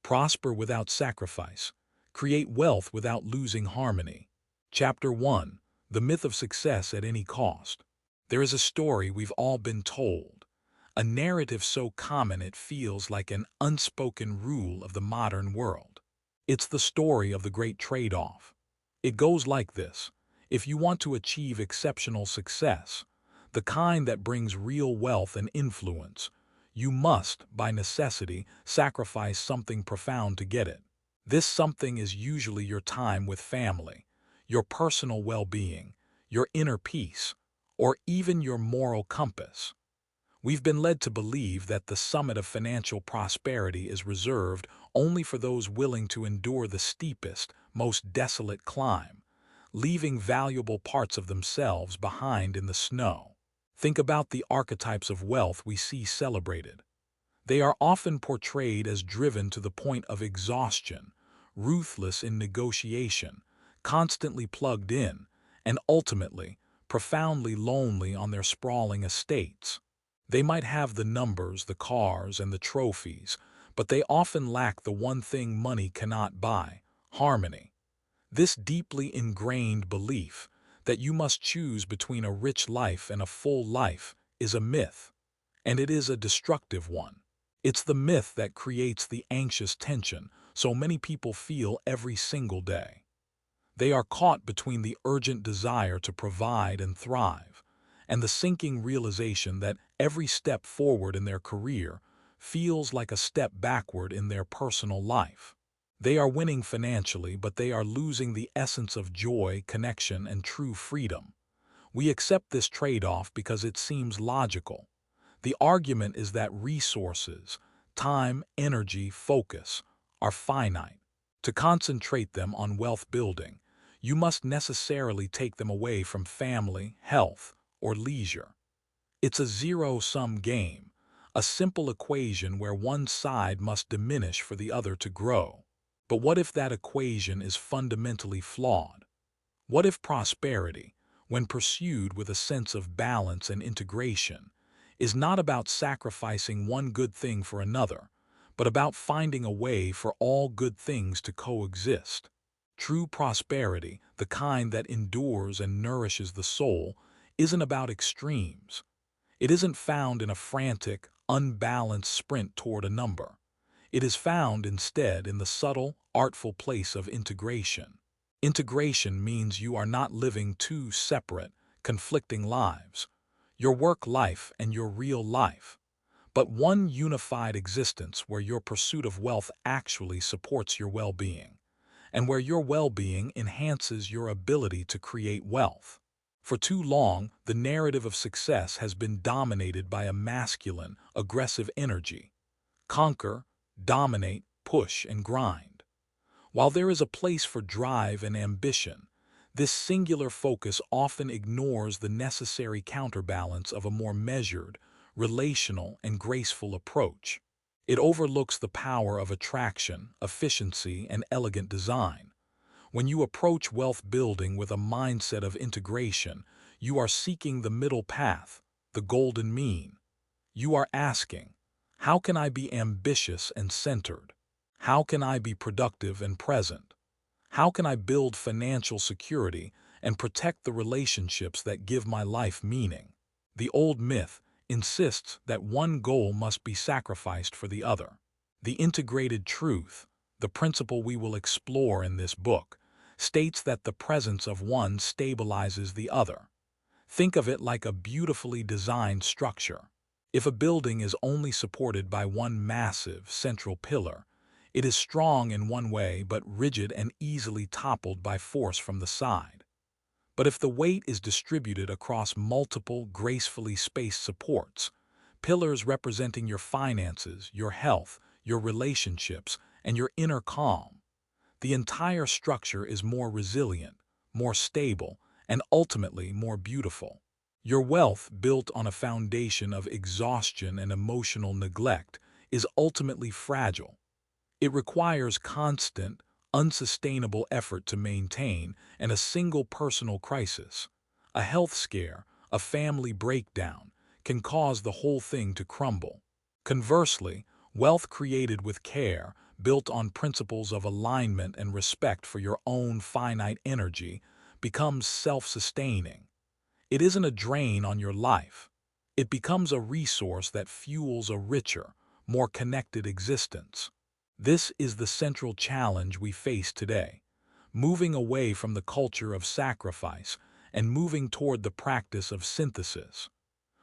Prosper without sacrifice. Create wealth without losing harmony. Chapter 1. The Myth of Success at Any Cost. There is a story we've all been told, a narrative so common it feels like an unspoken rule of the modern world. It's the story of the great trade-off. It goes like this: if you want to achieve exceptional success, the kind that brings real wealth and influence, you must, by necessity, sacrifice something profound to get it. This something is usually your time with family, your personal well-being, your inner peace, or even your moral compass. We've been led to believe that the summit of financial prosperity is reserved only for those willing to endure the steepest, most desolate climb, leaving valuable parts of themselves behind in the snow. Think about the archetypes of wealth we see celebrated. They are often portrayed as driven to the point of exhaustion, ruthless in negotiation, constantly plugged in, and ultimately, profoundly lonely on their sprawling estates. They might have the numbers, the cars, and the trophies, but they often lack the one thing money cannot buy: harmony. This deeply ingrained belief that you must choose between a rich life and a full life is a myth, and it is a destructive one. It's the myth that creates the anxious tension so many people feel every single day. They are caught between the urgent desire to provide and thrive, and the sinking realization that every step forward in their career feels like a step backward in their personal life. They are winning financially, but they are losing the essence of joy, connection, and true freedom. We accept this trade-off because it seems logical. The argument is that resources, time, energy, focus, are finite. To concentrate them on wealth building, you must necessarily take them away from family, health, or leisure. It's a zero-sum game, a simple equation where one side must diminish for the other to grow. But what if that equation is fundamentally flawed? What if prosperity, when pursued with a sense of balance and integration, is not about sacrificing one good thing for another, but about finding a way for all good things to coexist? True prosperity, the kind that endures and nourishes the soul, isn't about extremes. It isn't found in a frantic, unbalanced sprint toward a number. It is found instead in the subtle, artful place of integration. Integration means you are not living two separate, conflicting lives, your work life and your real life, but one unified existence where your pursuit of wealth actually supports your well-being, and where your well-being enhances your ability to create wealth. For too long, the narrative of success has been dominated by a masculine, aggressive energy: conquer, dominate, push, and grind. While there is a place for drive and ambition, this singular focus often ignores the necessary counterbalance of a more measured, relational, and graceful approach. It overlooks the power of attraction, efficiency, and elegant design. When you approach wealth building with a mindset of integration, you are seeking the middle path, the golden mean. You are asking, how can I be ambitious and centered? How can I be productive and present? How can I build financial security and protect the relationships that give my life meaning? The old myth insists that one goal must be sacrificed for the other. The integrated truth, the principle we will explore in this book, states that the presence of one stabilizes the other. Think of it like a beautifully designed structure. If a building is only supported by one massive, central pillar, it is strong in one way but rigid and easily toppled by force from the side. But if the weight is distributed across multiple, gracefully spaced supports, pillars representing your finances, your health, your relationships, and your inner calm, the entire structure is more resilient, more stable, and ultimately more beautiful. Your wealth, built on a foundation of exhaustion and emotional neglect, is ultimately fragile. It requires constant, unsustainable effort to maintain, and a single personal crisis, a health scare, a family breakdown, can cause the whole thing to crumble. Conversely, wealth created with care, built on principles of alignment and respect for your own finite energy, becomes self-sustaining. It isn't a drain on your life. It becomes a resource that fuels a richer, more connected existence. This is the central challenge we face today, moving away from the culture of sacrifice and moving toward the practice of synthesis.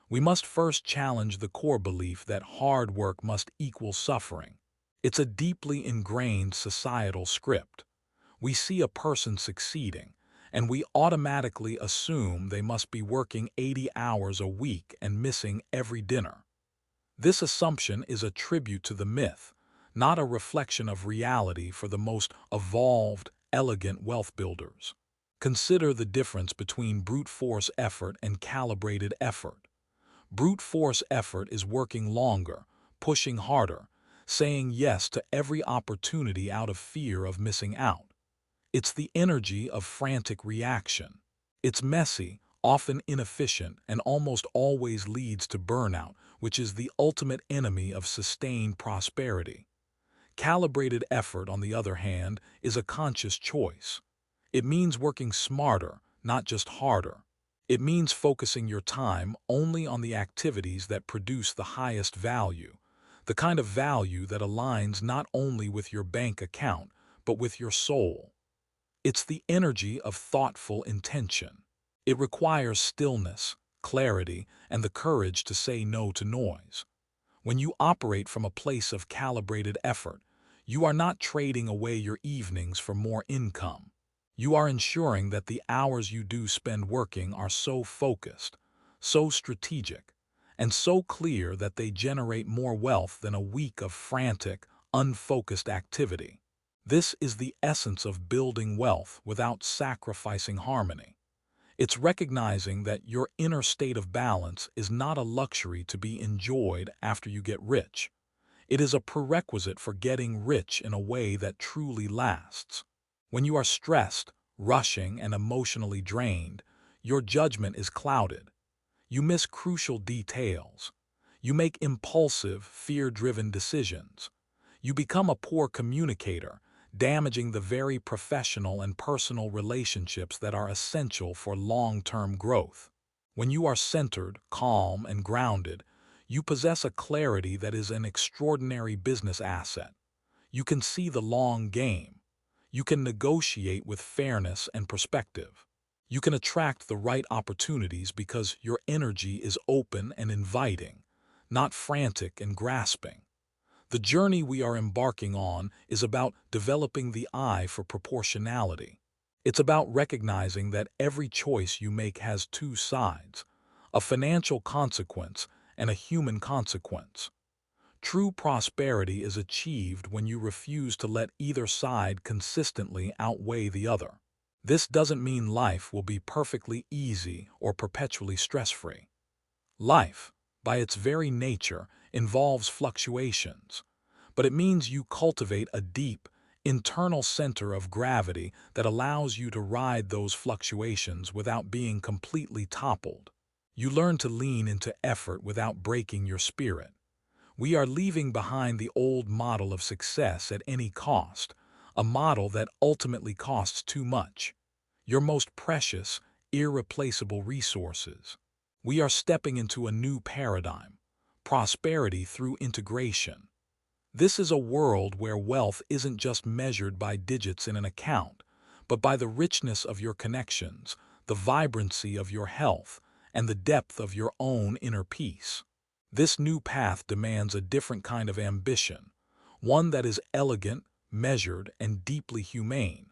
We must first challenge the core belief that hard work must equal suffering. It's a deeply ingrained societal script. We see a person succeeding, and we automatically assume they must be working 80 hours a week and missing every dinner. This assumption is a tribute to the myth, not a reflection of reality for the most evolved, elegant wealth builders. Consider the difference between brute force effort and calibrated effort. Brute force effort is working longer, pushing harder, saying yes to every opportunity out of fear of missing out. It's the energy of frantic reaction. It's messy, often inefficient, and almost always leads to burnout, which is the ultimate enemy of sustained prosperity. Calibrated effort, on the other hand, is a conscious choice. It means working smarter, not just harder. It means focusing your time only on the activities that produce the highest value, the kind of value that aligns not only with your bank account, but with your soul. It's the energy of thoughtful intention. It requires stillness, clarity, and the courage to say no to noise. When you operate from a place of calibrated effort, you are not trading away your evenings for more income. You are ensuring that the hours you do spend working are so focused, so strategic, and so clear that they generate more wealth than a week of frantic, unfocused activity. This is the essence of building wealth without sacrificing harmony. It's recognizing that your inner state of balance is not a luxury to be enjoyed after you get rich. It is a prerequisite for getting rich in a way that truly lasts. When you are stressed, rushing, and emotionally drained, your judgment is clouded. You miss crucial details. You make impulsive, fear-driven decisions. You become a poor communicator, damaging the very professional and personal relationships that are essential for long-term growth. When you are centered, calm, and grounded, you possess a clarity that is an extraordinary business asset. You can see the long game. You can negotiate with fairness and perspective. You can attract the right opportunities because your energy is open and inviting, not frantic and grasping. The journey we are embarking on is about developing the eye for proportionality. It's about recognizing that every choice you make has two sides, a financial consequence and a human consequence. True prosperity is achieved when you refuse to let either side consistently outweigh the other. This doesn't mean life will be perfectly easy or perpetually stress-free. Life, by its very nature, involves fluctuations, but it means you cultivate a deep, internal center of gravity that allows you to ride those fluctuations without being completely toppled. You learn to lean into effort without breaking your spirit. We are leaving behind the old model of success at any cost, a model that ultimately costs too much, your most precious, irreplaceable resources. We are stepping into a new paradigm, prosperity through integration. This is a world where wealth isn't just measured by digits in an account, but by the richness of your connections, the vibrancy of your health, and the depth of your own inner peace. This new path demands a different kind of ambition, one that is elegant, measured, and deeply humane.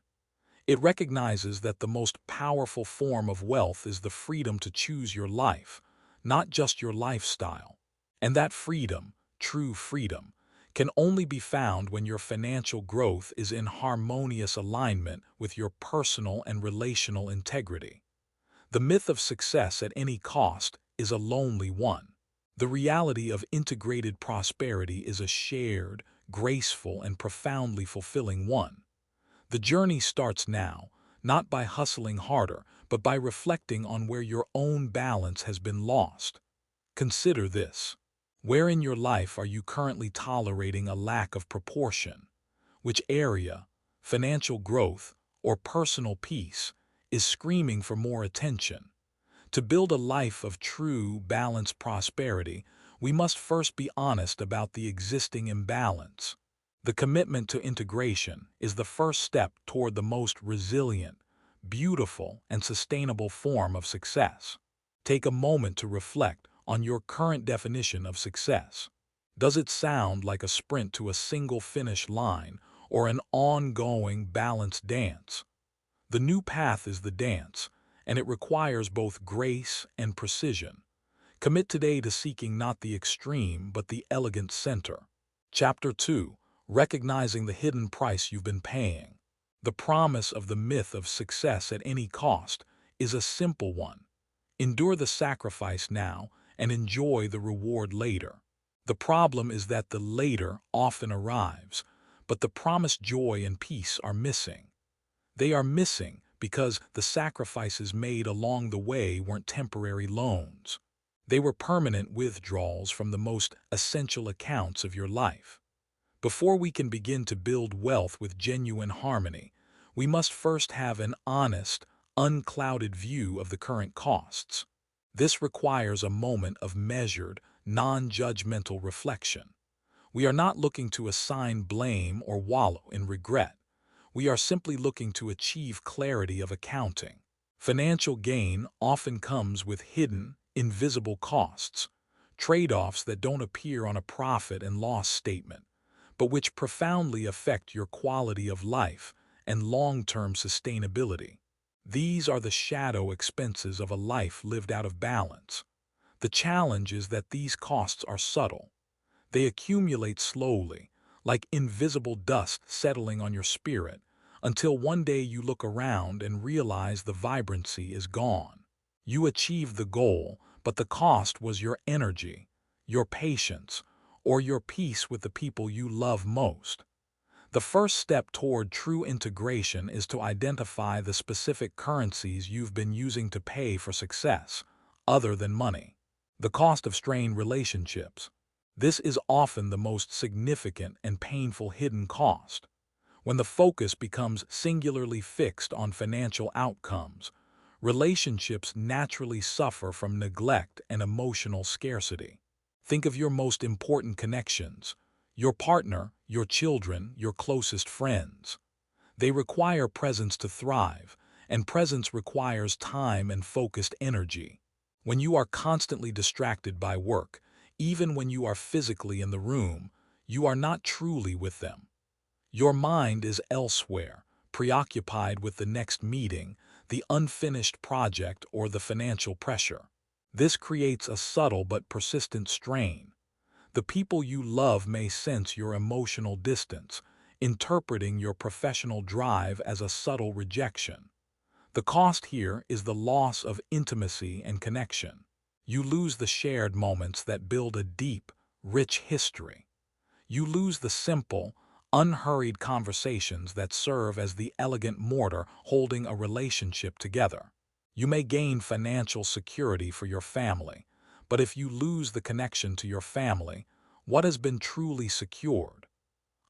It recognizes that the most powerful form of wealth is the freedom to choose your life, not just your lifestyle. And that freedom, true freedom, can only be found when your financial growth is in harmonious alignment with your personal and relational integrity. The myth of success at any cost is a lonely one. The reality of integrated prosperity is a shared, graceful, and profoundly fulfilling one. The journey starts now, not by hustling harder, but by reflecting on where your own balance has been lost. Consider this. Where in your life are you currently tolerating a lack of proportion? Which area, financial growth, or personal peace, is screaming for more attention? To build a life of true, balanced prosperity, we must first be honest about the existing imbalance. The commitment to integration is the first step toward the most resilient, beautiful, and sustainable form of success. Take a moment to reflect on your current definition of success. Does it sound like a sprint to a single finish line or an ongoing, balanced dance? The new path is the dance, and it requires both grace and precision. Commit today to seeking not the extreme, but the elegant center. Chapter 2. Recognizing the hidden price you've been paying. The promise of the myth of success at any cost is a simple one. Endure the sacrifice now and enjoy the reward later. The problem is that the later often arrives, but the promised joy and peace are missing. They are missing because the sacrifices made along the way weren't temporary loans. They were permanent withdrawals from the most essential accounts of your life. Before we can begin to build wealth with genuine harmony, we must first have an honest, unclouded view of the current costs. This requires a moment of measured, non-judgmental reflection. We are not looking to assign blame or wallow in regret. We are simply looking to achieve clarity of accounting. Financial gain often comes with hidden, invisible costs, trade-offs that don't appear on a profit and loss statement, but which profoundly affect your quality of life and long-term sustainability. These are the shadow expenses of a life lived out of balance. The challenge is that these costs are subtle. They accumulate slowly, like invisible dust settling on your spirit, until one day you look around and realize the vibrancy is gone. You achieved the goal, but the cost was your energy, your patience, or your peace with the people you love most. The first step toward true integration is to identify the specific currencies you've been using to pay for success, other than money. The cost of strained relationships. This is often the most significant and painful hidden cost. When the focus becomes singularly fixed on financial outcomes, relationships naturally suffer from neglect and emotional scarcity. Think of your most important connections, your partner, your children, your closest friends. They require presence to thrive, and presence requires time and focused energy. When you are constantly distracted by work, even when you are physically in the room, you are not truly with them. Your mind is elsewhere, preoccupied with the next meeting, the unfinished project, or the financial pressure. This creates a subtle but persistent strain. The people you love may sense your emotional distance, interpreting your professional drive as a subtle rejection. The cost here is the loss of intimacy and connection. You lose the shared moments that build a deep, rich history. You lose the simple, unhurried conversations that serve as the elegant mortar holding a relationship together. You may gain financial security for your family, but if you lose the connection to your family, what has been truly secured?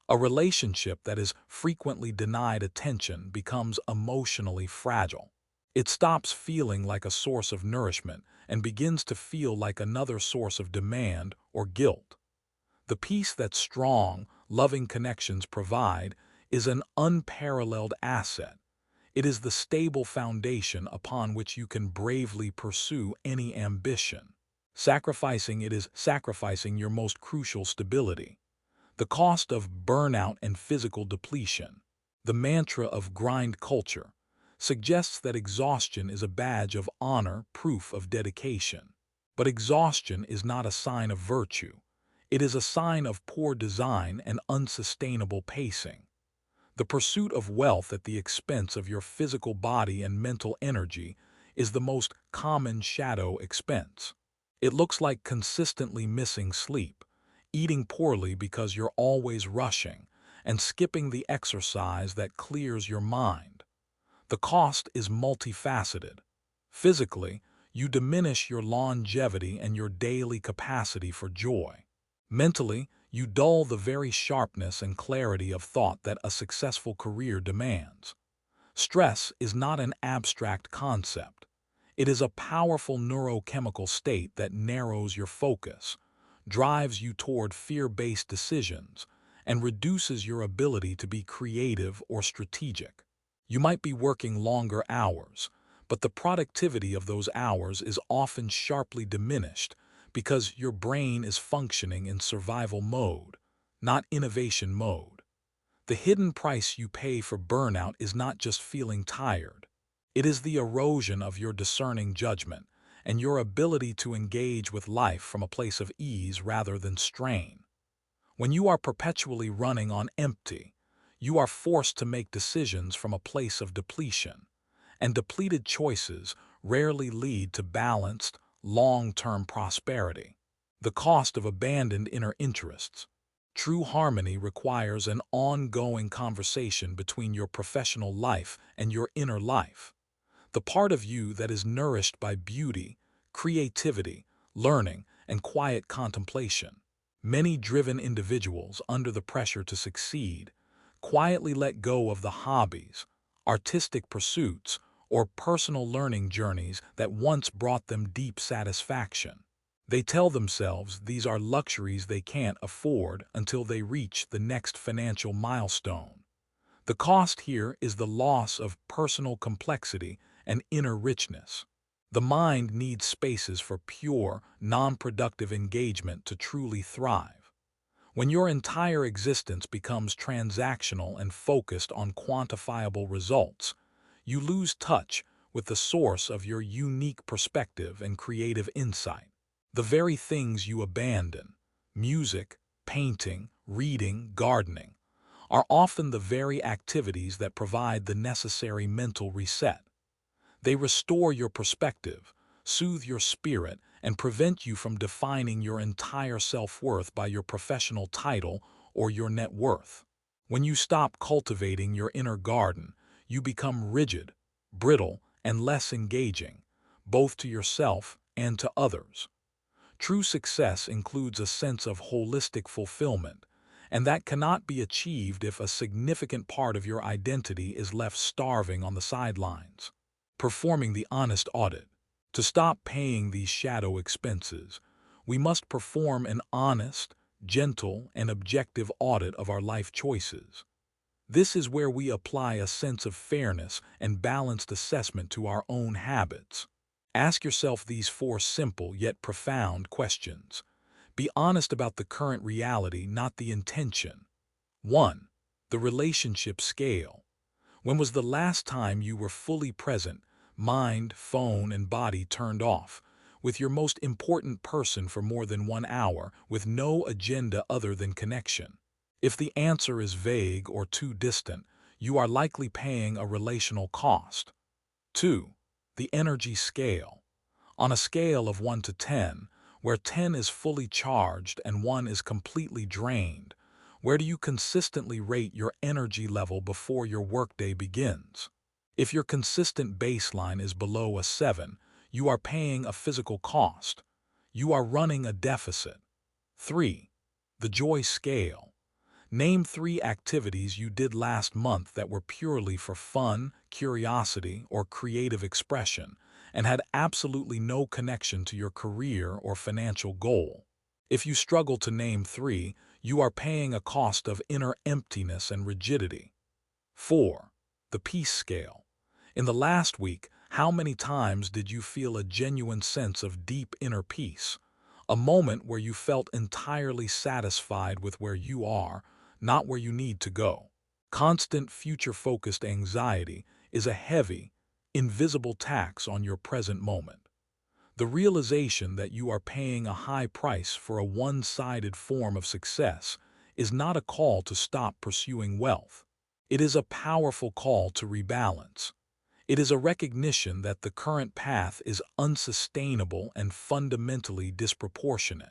A relationship that is frequently denied attention becomes emotionally fragile. It stops feeling like a source of nourishment and begins to feel like another source of demand or guilt. The peace that strong, loving connections provide is an unparalleled asset. It is the stable foundation upon which you can bravely pursue any ambition. Sacrificing it is sacrificing your most crucial stability. The cost of burnout and physical depletion. The mantra of grind culture suggests that exhaustion is a badge of honor, proof of dedication. But exhaustion is not a sign of virtue. It is a sign of poor design and unsustainable pacing. The pursuit of wealth at the expense of your physical body and mental energy is the most common shadow expense. It looks like consistently missing sleep, eating poorly because you're always rushing, and skipping the exercise that clears your mind. The cost is multifaceted. Physically, you diminish your longevity and your daily capacity for joy. Mentally, you dull the very sharpness and clarity of thought that a successful career demands. Stress is not an abstract concept. It is a powerful neurochemical state that narrows your focus, drives you toward fear-based decisions, and reduces your ability to be creative or strategic. You might be working longer hours, but the productivity of those hours is often sharply diminished because your brain is functioning in survival mode, not innovation mode. The hidden price you pay for burnout is not just feeling tired. It is the erosion of your discerning judgment and your ability to engage with life from a place of ease rather than strain. When you are perpetually running on empty, you are forced to make decisions from a place of depletion, and depleted choices rarely lead to balanced, long-term prosperity. The cost of abandoned inner interests. True harmony requires an ongoing conversation between your professional life and your inner life. The part of you that is nourished by beauty, creativity, learning, and quiet contemplation. Many driven individuals, under the pressure to succeed, quietly let go of the hobbies, artistic pursuits, or personal learning journeys that once brought them deep satisfaction. They tell themselves these are luxuries they can't afford until they reach the next financial milestone. The cost here is the loss of personal complexity and inner richness. The mind needs spaces for pure, non-productive engagement to truly thrive. When your entire existence becomes transactional and focused on quantifiable results, you lose touch with the source of your unique perspective and creative insight. The very things you abandon, music, painting, reading, gardening, are often the very activities that provide the necessary mental reset. They restore your perspective, soothe your spirit, and prevent you from defining your entire self-worth by your professional title or your net worth. When you stop cultivating your inner garden, you become rigid, brittle, and less engaging, both to yourself and to others. True success includes a sense of holistic fulfillment, and that cannot be achieved if a significant part of your identity is left starving on the sidelines. Performing the honest audit. To stop paying these shadow expenses, we must perform an honest, gentle, and objective audit of our life choices. This is where we apply a sense of fairness and balanced assessment to our own habits. Ask yourself these 4 simple yet profound questions. Be honest about the current reality, not the intention. 1. The relationship scale. When was the last time you were fully present, mind, phone, and body turned off, with your most important person for more than 1 hour, with no agenda other than connection? If the answer is vague or too distant, you are likely paying a relational cost. 2. The energy scale. On a scale of 1 to 10, where 10 is fully charged and 1 is completely drained, where do you consistently rate your energy level before your workday begins? If your consistent baseline is below a 7, you are paying a physical cost. You are running a deficit. 3. The joy scale. Name 3 activities you did last month that were purely for fun, curiosity, or creative expression, and had absolutely no connection to your career or financial goal. If you struggle to name 3, you are paying a cost of inner emptiness and rigidity. 4. The peace scale. In the last week, how many times did you feel a genuine sense of deep inner peace? A moment where you felt entirely satisfied with where you are, not where you need to go. Constant future-focused anxiety is a heavy, invisible tax on your present moment. The realization that you are paying a high price for a one-sided form of success is not a call to stop pursuing wealth. It is a powerful call to rebalance. It is a recognition that the current path is unsustainable and fundamentally disproportionate.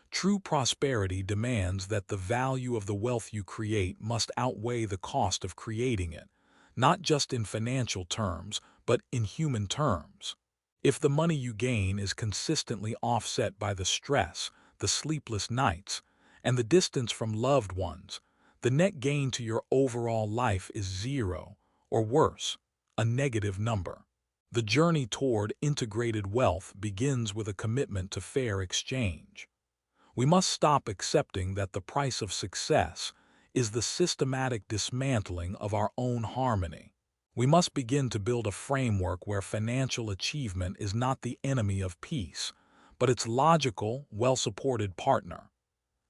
True prosperity demands that the value of the wealth you create must outweigh the cost of creating it, not just in financial terms, but in human terms. If the money you gain is consistently offset by the stress, the sleepless nights, and the distance from loved ones, the net gain to your overall life is zero, or worse, a negative number. The journey toward integrated wealth begins with a commitment to fair exchange. We must stop accepting that the price of success is the systematic dismantling of our own harmony. We must begin to build a framework where financial achievement is not the enemy of peace, but its logical, well-supported partner.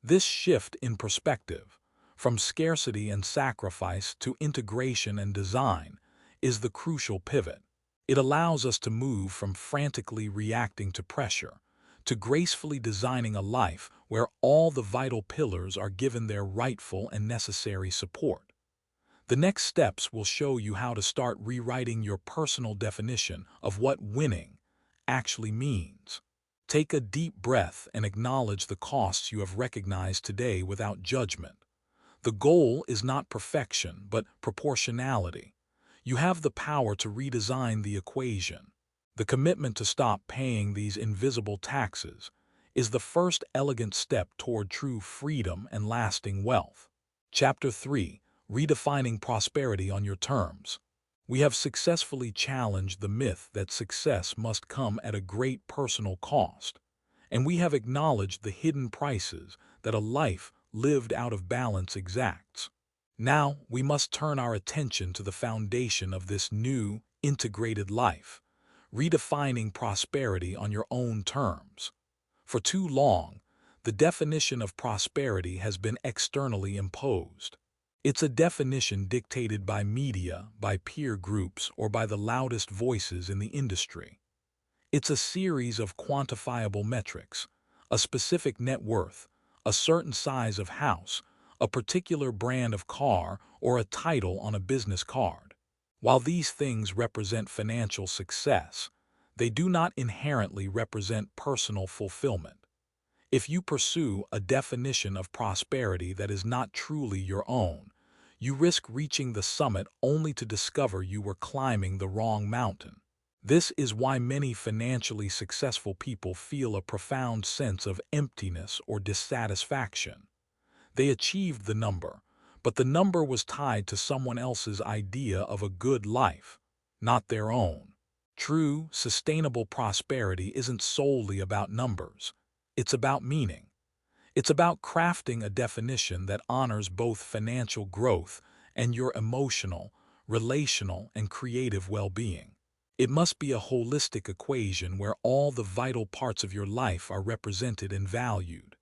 This shift in perspective, from scarcity and sacrifice to integration and design, is the crucial pivot. It allows us to move from frantically reacting to pressure to gracefully designing a life where all the vital pillars are given their rightful and necessary support. The next steps will show you how to start rewriting your personal definition of what winning actually means. Take a deep breath and acknowledge the costs you have recognized today without judgment. The goal is not perfection, but proportionality. You have the power to redesign the equation. The commitment to stop paying these invisible taxes is the first elegant step toward true freedom and lasting wealth. Chapter 3: Redefining Prosperity on Your Terms. We have successfully challenged the myth that success must come at a great personal cost, and we have acknowledged the hidden prices that a life lived out of balance exacts. Now we must turn our attention to the foundation of this new, integrated life, redefining prosperity on your own terms. For too long, the definition of prosperity has been externally imposed. It's a definition dictated by media, by peer groups, or by the loudest voices in the industry. It's a series of quantifiable metrics: a specific net worth, a certain size of house, a particular brand of car, or a title on a business card. While these things represent financial success, they do not inherently represent personal fulfillment. If you pursue a definition of prosperity that is not truly your own, you risk reaching the summit only to discover you were climbing the wrong mountain. This is why many financially successful people feel a profound sense of emptiness or dissatisfaction. They achieved the number, but the number was tied to someone else's idea of a good life, not their own. True, sustainable prosperity isn't solely about numbers. It's about meaning. It's about crafting a definition that honors both financial growth and your emotional, relational, and creative well-being. It must be a holistic equation where all the vital parts of your life are represented and valued.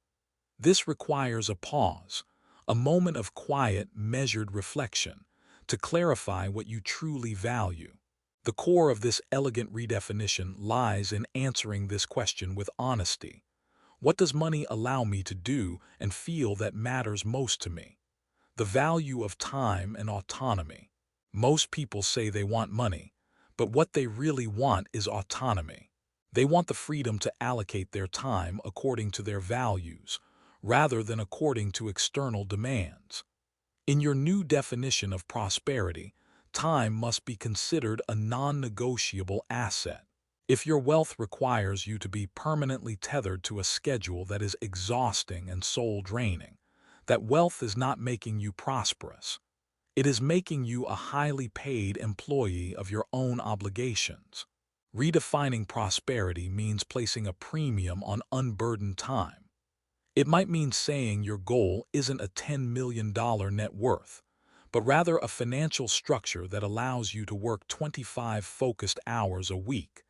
This requires a pause, a moment of quiet, measured reflection, to clarify what you truly value. The core of this elegant redefinition lies in answering this question with honesty. What does money allow me to do and feel that matters most to me? The value of time and autonomy. Most people say they want money, but what they really want is autonomy. They want the freedom to allocate their time according to their values, rather than according to external demands. In your new definition of prosperity, time must be considered a non-negotiable asset. If your wealth requires you to be permanently tethered to a schedule that is exhausting and soul-draining, that wealth is not making you prosperous. It is making you a highly paid employee of your own obligations. Redefining prosperity means placing a premium on unburdened time. It might mean saying your goal isn't a $10 million net worth, but rather a financial structure that allows you to work 25 focused hours a week,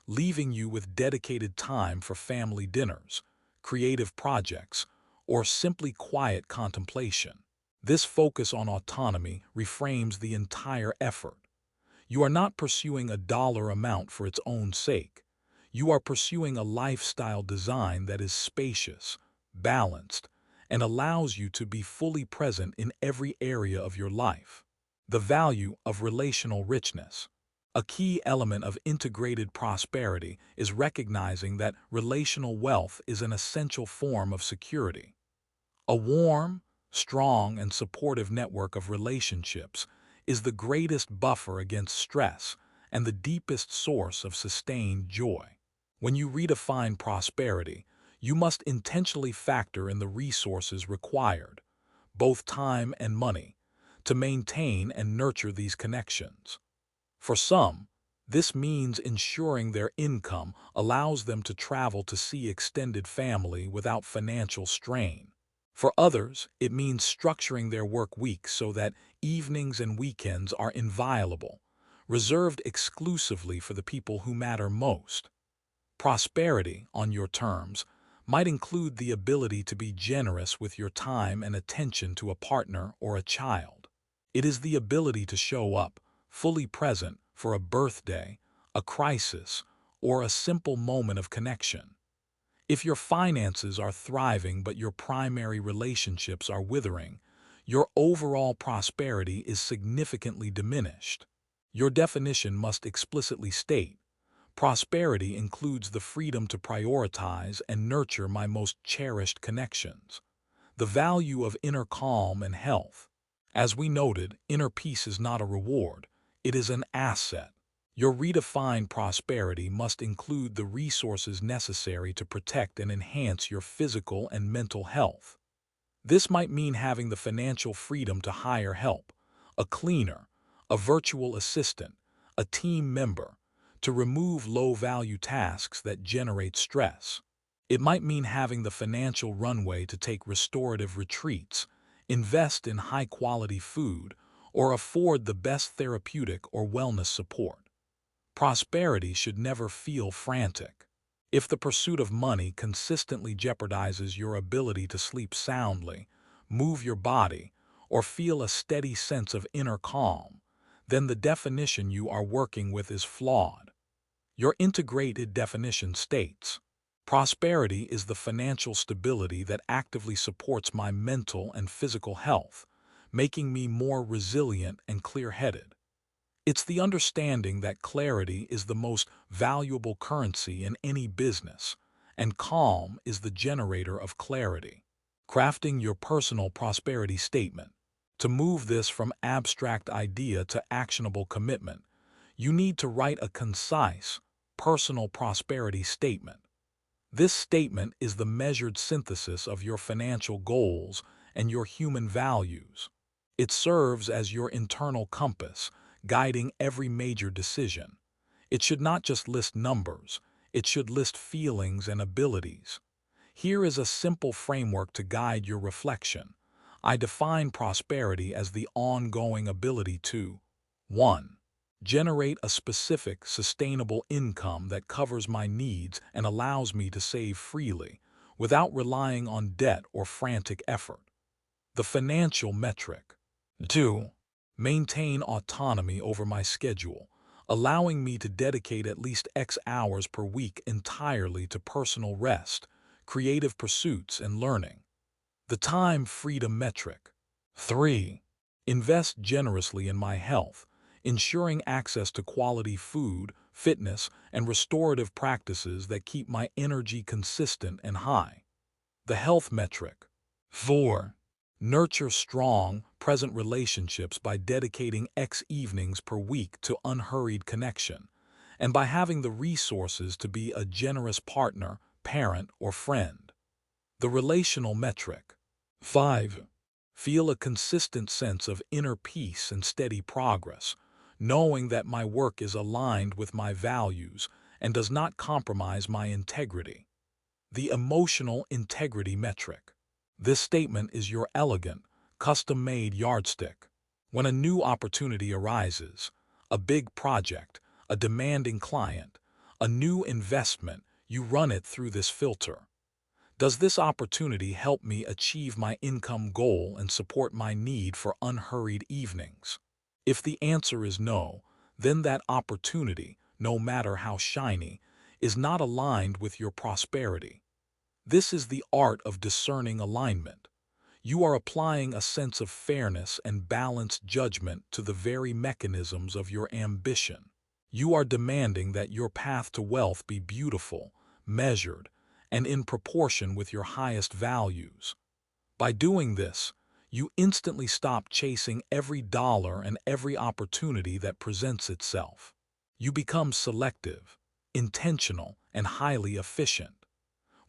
leaving you with dedicated time for family dinners, creative projects, or simply quiet contemplation. This focus on autonomy reframes the entire effort. You are not pursuing a dollar amount for its own sake. You are pursuing a lifestyle design that is spacious, balanced, and allows you to be fully present in every area of your life. The value of relational richness. A key element of integrated prosperity is recognizing that relational wealth is an essential form of security. A warm, strong, and supportive network of relationships is the greatest buffer against stress and the deepest source of sustained joy. When you redefine prosperity, You must intentionally factor in the resources required, both time and money, to maintain and nurture these connections. For some, this means ensuring their income allows them to travel to see extended family without financial strain. For others, it means structuring their work weeks so that evenings and weekends are inviolable, reserved exclusively for the people who matter most. Prosperity, on your terms, might include the ability to be generous with your time and attention to a partner or a child. It is the ability to show up, fully present, for a birthday, a crisis, or a simple moment of connection. If your finances are thriving but your primary relationships are withering, your overall prosperity is significantly diminished. Your definition must explicitly state, prosperity includes the freedom to prioritize and nurture my most cherished connections. The value of inner calm and health. As we noted, inner peace is not a reward, it is an asset. Your redefined prosperity must include the resources necessary to protect and enhance your physical and mental health. This might mean having the financial freedom to hire help, a cleaner, a virtual assistant, a team member, to remove low-value tasks that generate stress. It might mean having the financial runway to take restorative retreats, invest in high-quality food, or afford the best therapeutic or wellness support. Prosperity should never feel frantic. If the pursuit of money consistently jeopardizes your ability to sleep soundly, move your body, or feel a steady sense of inner calm, then the definition you are working with is flawed. Your integrated definition states, prosperity is the financial stability that actively supports my mental and physical health, making me more resilient and clear-headed. It's the understanding that clarity is the most valuable currency in any business, and calm is the generator of clarity. Crafting your personal prosperity statement. To move this from abstract idea to actionable commitment, you need to write a concise, personal prosperity statement. This statement is the measured synthesis of your financial goals and your human values. It serves as your internal compass, guiding every major decision. It should not just list numbers, it should list feelings and abilities. Here is a simple framework to guide your reflection. I define prosperity as the ongoing ability to 1. Generate a specific, sustainable income that covers my needs and allows me to save freely, without relying on debt or frantic effort. The financial metric. 2. Maintain autonomy over my schedule, allowing me to dedicate at least X hours per week entirely to personal rest, creative pursuits, and learning. The time freedom metric. 3. Invest generously in my health, ensuring access to quality food, fitness, and restorative practices that keep my energy consistent and high. The health metric. 4. Nurture strong, present relationships by dedicating X evenings per week to unhurried connection, and by having the resources to be a generous partner, parent, or friend. The relational metric. 5. Feel a consistent sense of inner peace and steady progress, knowing that my work is aligned with my values and does not compromise my integrity. The emotional integrity metric. This statement is your elegant, custom-made yardstick. When a new opportunity arises, a big project, a demanding client, a new investment, you run it through this filter. Does this opportunity help me achieve my income goal and support my need for unhurried evenings? If the answer is no, then that opportunity, no matter how shiny, is not aligned with your prosperity. This is the art of discerning alignment. You are applying a sense of fairness and balanced judgment to the very mechanisms of your ambition. You are demanding that your path to wealth be beautiful, measured, and in proportion with your highest values. By doing this, you instantly stop chasing every dollar and every opportunity that presents itself. You become selective, intentional, and highly efficient.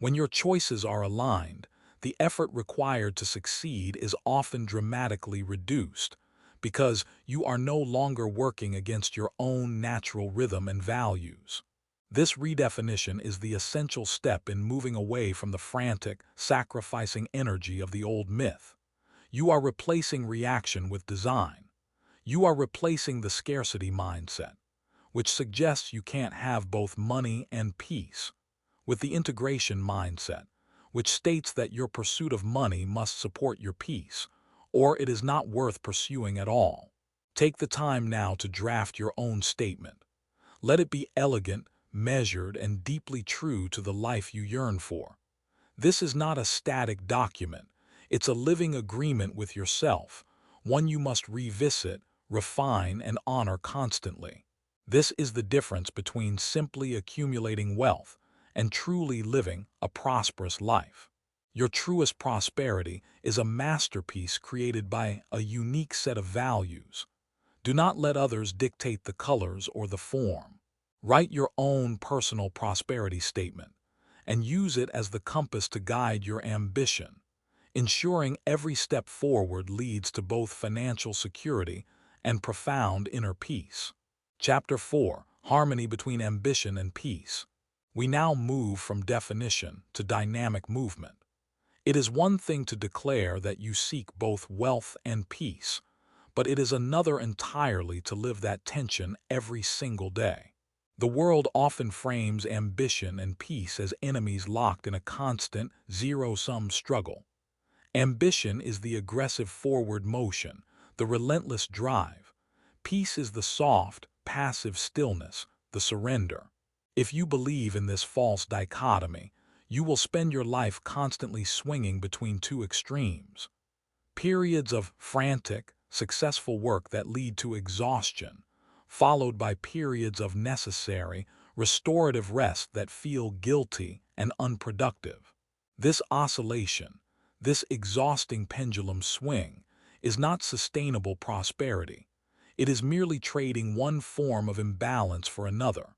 When your choices are aligned, the effort required to succeed is often dramatically reduced because you are no longer working against your own natural rhythm and values. This redefinition is the essential step in moving away from the frantic, sacrificing energy of the old myth. You are replacing reaction with design. You are replacing the scarcity mindset, which suggests you can't have both money and peace, with the integration mindset, which states that your pursuit of money must support your peace, or it is not worth pursuing at all. Take the time now to draft your own statement. Let it be elegant, measured, and deeply true to the life you yearn for. This is not a static document. It's a living agreement with yourself, one you must revisit, refine, and honor constantly. This is the difference between simply accumulating wealth and truly living a prosperous life. Your truest prosperity is a masterpiece created by a unique set of values. Do not let others dictate the colors or the form. Write your own personal prosperity statement and use it as the compass to guide your ambition, ensuring every step forward leads to both financial security and profound inner peace. Chapter 4: Harmony between ambition and peace. We now move from definition to dynamic movement. It is one thing to declare that you seek both wealth and peace, but it is another entirely to live that tension every single day. The world often frames ambition and peace as enemies locked in a constant, zero-sum struggle. Ambition is the aggressive forward motion, the relentless drive. Peace is the soft, passive stillness, the surrender. If you believe in this false dichotomy, you will spend your life constantly swinging between two extremes. Periods of frantic, successful work that lead to exhaustion, followed by periods of necessary, restorative rest that feel guilty and unproductive. This oscillation, this exhausting pendulum swing, is not sustainable prosperity. It is merely trading one form of imbalance for another.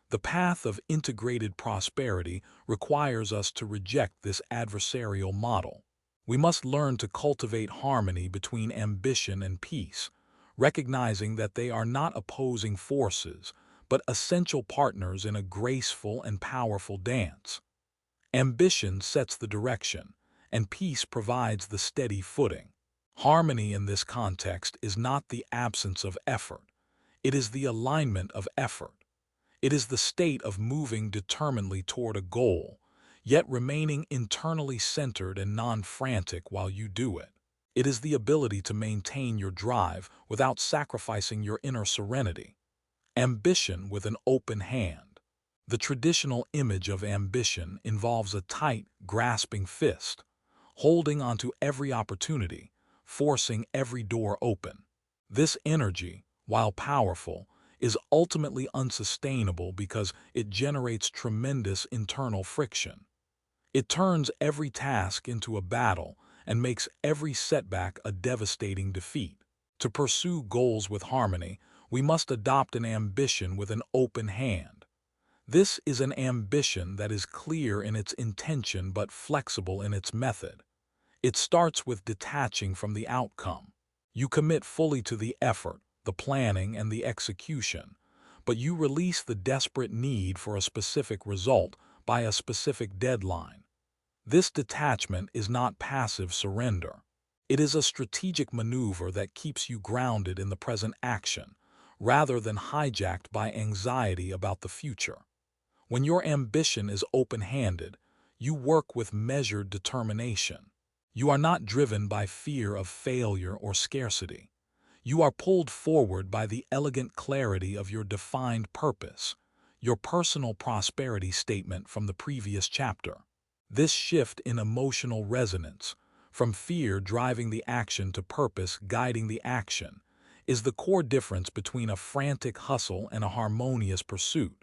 The path of integrated prosperity requires us to reject this adversarial model. We must learn to cultivate harmony between ambition and peace, recognizing that they are not opposing forces, but essential partners in a graceful and powerful dance. Ambition sets the direction, and peace provides the steady footing. Harmony in this context is not the absence of effort. It is the alignment of effort. It is the state of moving determinedly toward a goal, yet remaining internally centered and non-frantic while you do it. It is the ability to maintain your drive without sacrificing your inner serenity. Ambition with an open hand. The traditional image of ambition involves a tight, grasping fist, holding onto every opportunity, forcing every door open. This energy, while powerful, is ultimately unsustainable because it generates tremendous internal friction. It turns every task into a battle and makes every setback a devastating defeat. To pursue goals with harmony, we must adopt an ambition with an open hand. This is an ambition that is clear in its intention but flexible in its method. It starts with detaching from the outcome. You commit fully to the effort, the planning, and the execution, but you release the desperate need for a specific result by a specific deadline. This detachment is not passive surrender. It is a strategic maneuver that keeps you grounded in the present action, rather than hijacked by anxiety about the future. When your ambition is open-handed, you work with measured determination. You are not driven by fear of failure or scarcity. You are pulled forward by the elegant clarity of your defined purpose, your personal prosperity statement from the previous chapter. This shift in emotional resonance, from fear driving the action to purpose guiding the action, is the core difference between a frantic hustle and a harmonious pursuit.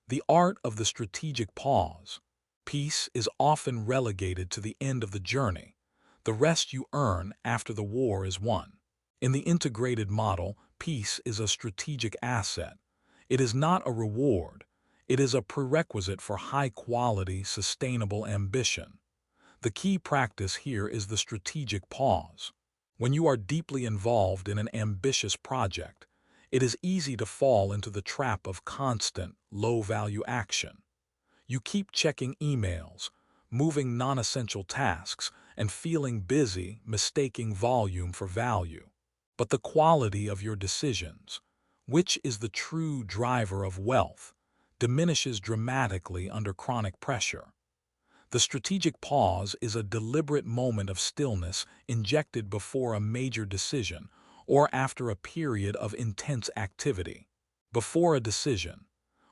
The art of the strategic pause. Peace is often relegated to the end of the journey, the rest you earn after the war is won. In the integrated model, peace is a strategic asset. It is not a reward. It is a prerequisite for high-quality, sustainable ambition. The key practice here is the strategic pause. When you are deeply involved in an ambitious project, it is easy to fall into the trap of constant, low-value action. You keep checking emails, moving non-essential tasks, and feeling busy, mistaking volume for value. But the quality of your decisions, which is the true driver of wealth, diminishes dramatically under chronic pressure. The strategic pause is a deliberate moment of stillness injected before a major decision or after a period of intense activity. Before a decision,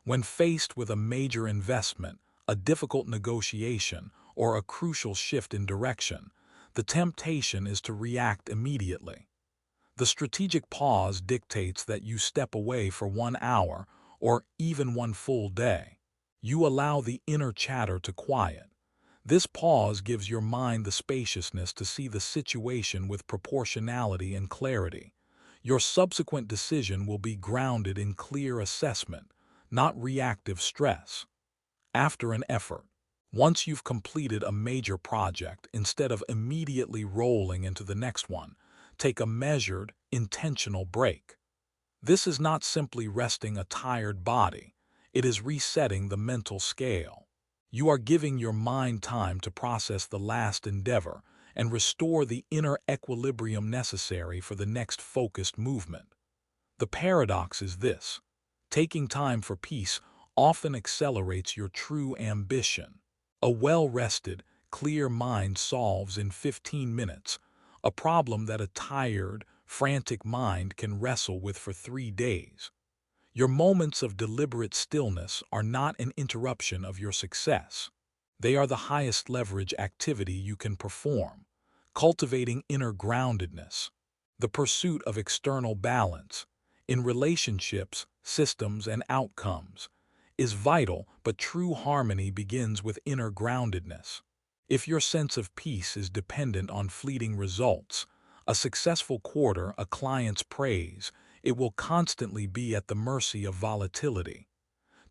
when faced with a major investment, a difficult negotiation, or a crucial shift in direction, the temptation is to react immediately. The strategic pause dictates that you step away for 1 hour or even one full day. You allow the inner chatter to quiet. This pause gives your mind the spaciousness to see the situation with proportionality and clarity. Your subsequent decision will be grounded in clear assessment, not reactive stress. After an effort, once you've completed a major project, instead of immediately rolling into the next one, take a measured, intentional break. This is not simply resting a tired body, it is resetting the mental scale. You are giving your mind time to process the last endeavor and restore the inner equilibrium necessary for the next focused movement. The paradox is this: taking time for peace often accelerates your true ambition. A well-rested, clear mind solves in 15 minutes a problem that a tired, frantic mind can wrestle with for 3 days. Your moments of deliberate stillness are not an interruption of your success. They are the highest leverage activity you can perform, cultivating inner groundedness. The pursuit of external balance, in relationships, systems, and outcomes, is vital, but true harmony begins with inner groundedness. If your sense of peace is dependent on fleeting results, a successful quarter, a client's praise, it will constantly be at the mercy of volatility.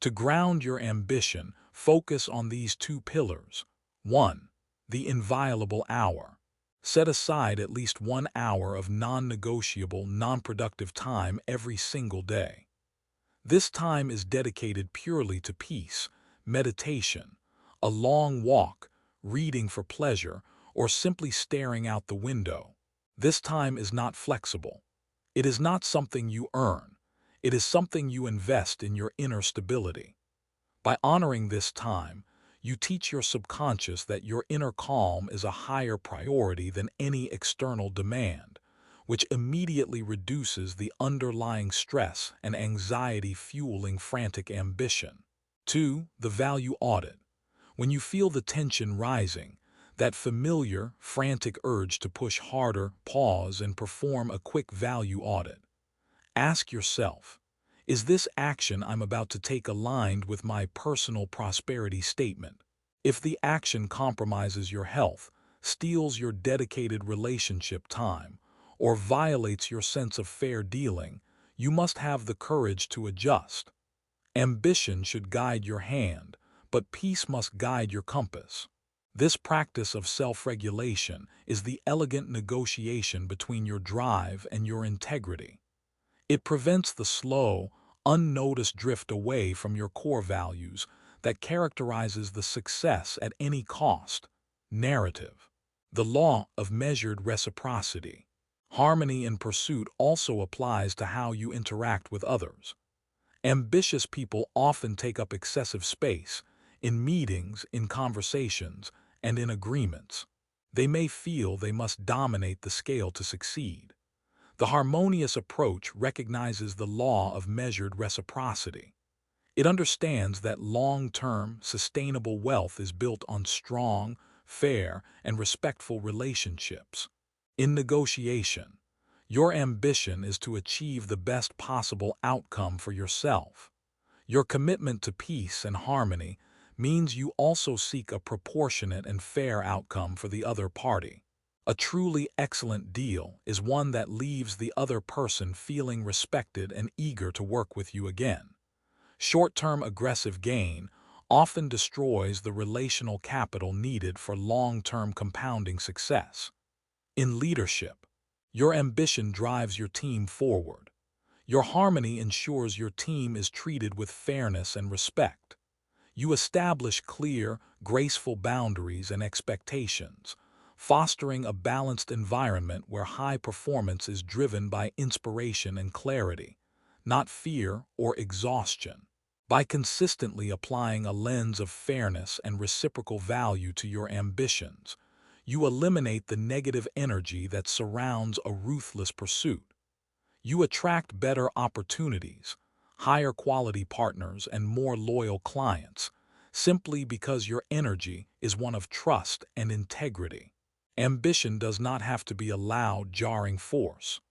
To ground your ambition, focus on these two pillars. 1. The inviolable hour. Set aside at least 1 hour of non-negotiable, non-productive time every single day. This time is dedicated purely to peace, meditation, a long walk, reading for pleasure, or simply staring out the window. This time is not flexible. It is not something you earn. It is something you invest in your inner stability. By honoring this time, you teach your subconscious that your inner calm is a higher priority than any external demand, which immediately reduces the underlying stress and anxiety fueling frantic ambition. 2. The value audit. When you feel the tension rising, that familiar, frantic urge to push harder, pause and perform a quick value audit. Ask yourself, is this action I'm about to take aligned with my personal prosperity statement? If the action compromises your health, steals your dedicated relationship time, or violates your sense of fair dealing, you must have the courage to adjust. Ambition should guide your hand, but peace must guide your compass. This practice of self-regulation is the elegant negotiation between your drive and your integrity. It prevents the slow, unnoticed drift away from your core values that characterizes the success at any cost narrative. The law of measured reciprocity. Harmony in pursuit also applies to how you interact with others. Ambitious people often take up excessive space in meetings, in conversations, and in agreements. They may feel they must dominate the scale to succeed. The harmonious approach recognizes the law of measured reciprocity. It understands that long-term, sustainable wealth is built on strong, fair, and respectful relationships. In negotiation, your ambition is to achieve the best possible outcome for yourself. Your commitment to peace and harmony means you also seek a proportionate and fair outcome for the other party. A truly excellent deal is one that leaves the other person feeling respected and eager to work with you again. Short-term aggressive gain often destroys the relational capital needed for long-term compounding success. In leadership, your ambition drives your team forward. Your harmony ensures your team is treated with fairness and respect. You establish clear, graceful boundaries and expectations, fostering a balanced environment where high performance is driven by inspiration and clarity, not fear or exhaustion. By consistently applying a lens of fairness and reciprocal value to your ambitions, you eliminate the negative energy that surrounds a ruthless pursuit. You attract better opportunities, higher quality partners, and more loyal clients, simply because your energy is one of trust and integrity. Ambition does not have to be a loud, jarring force.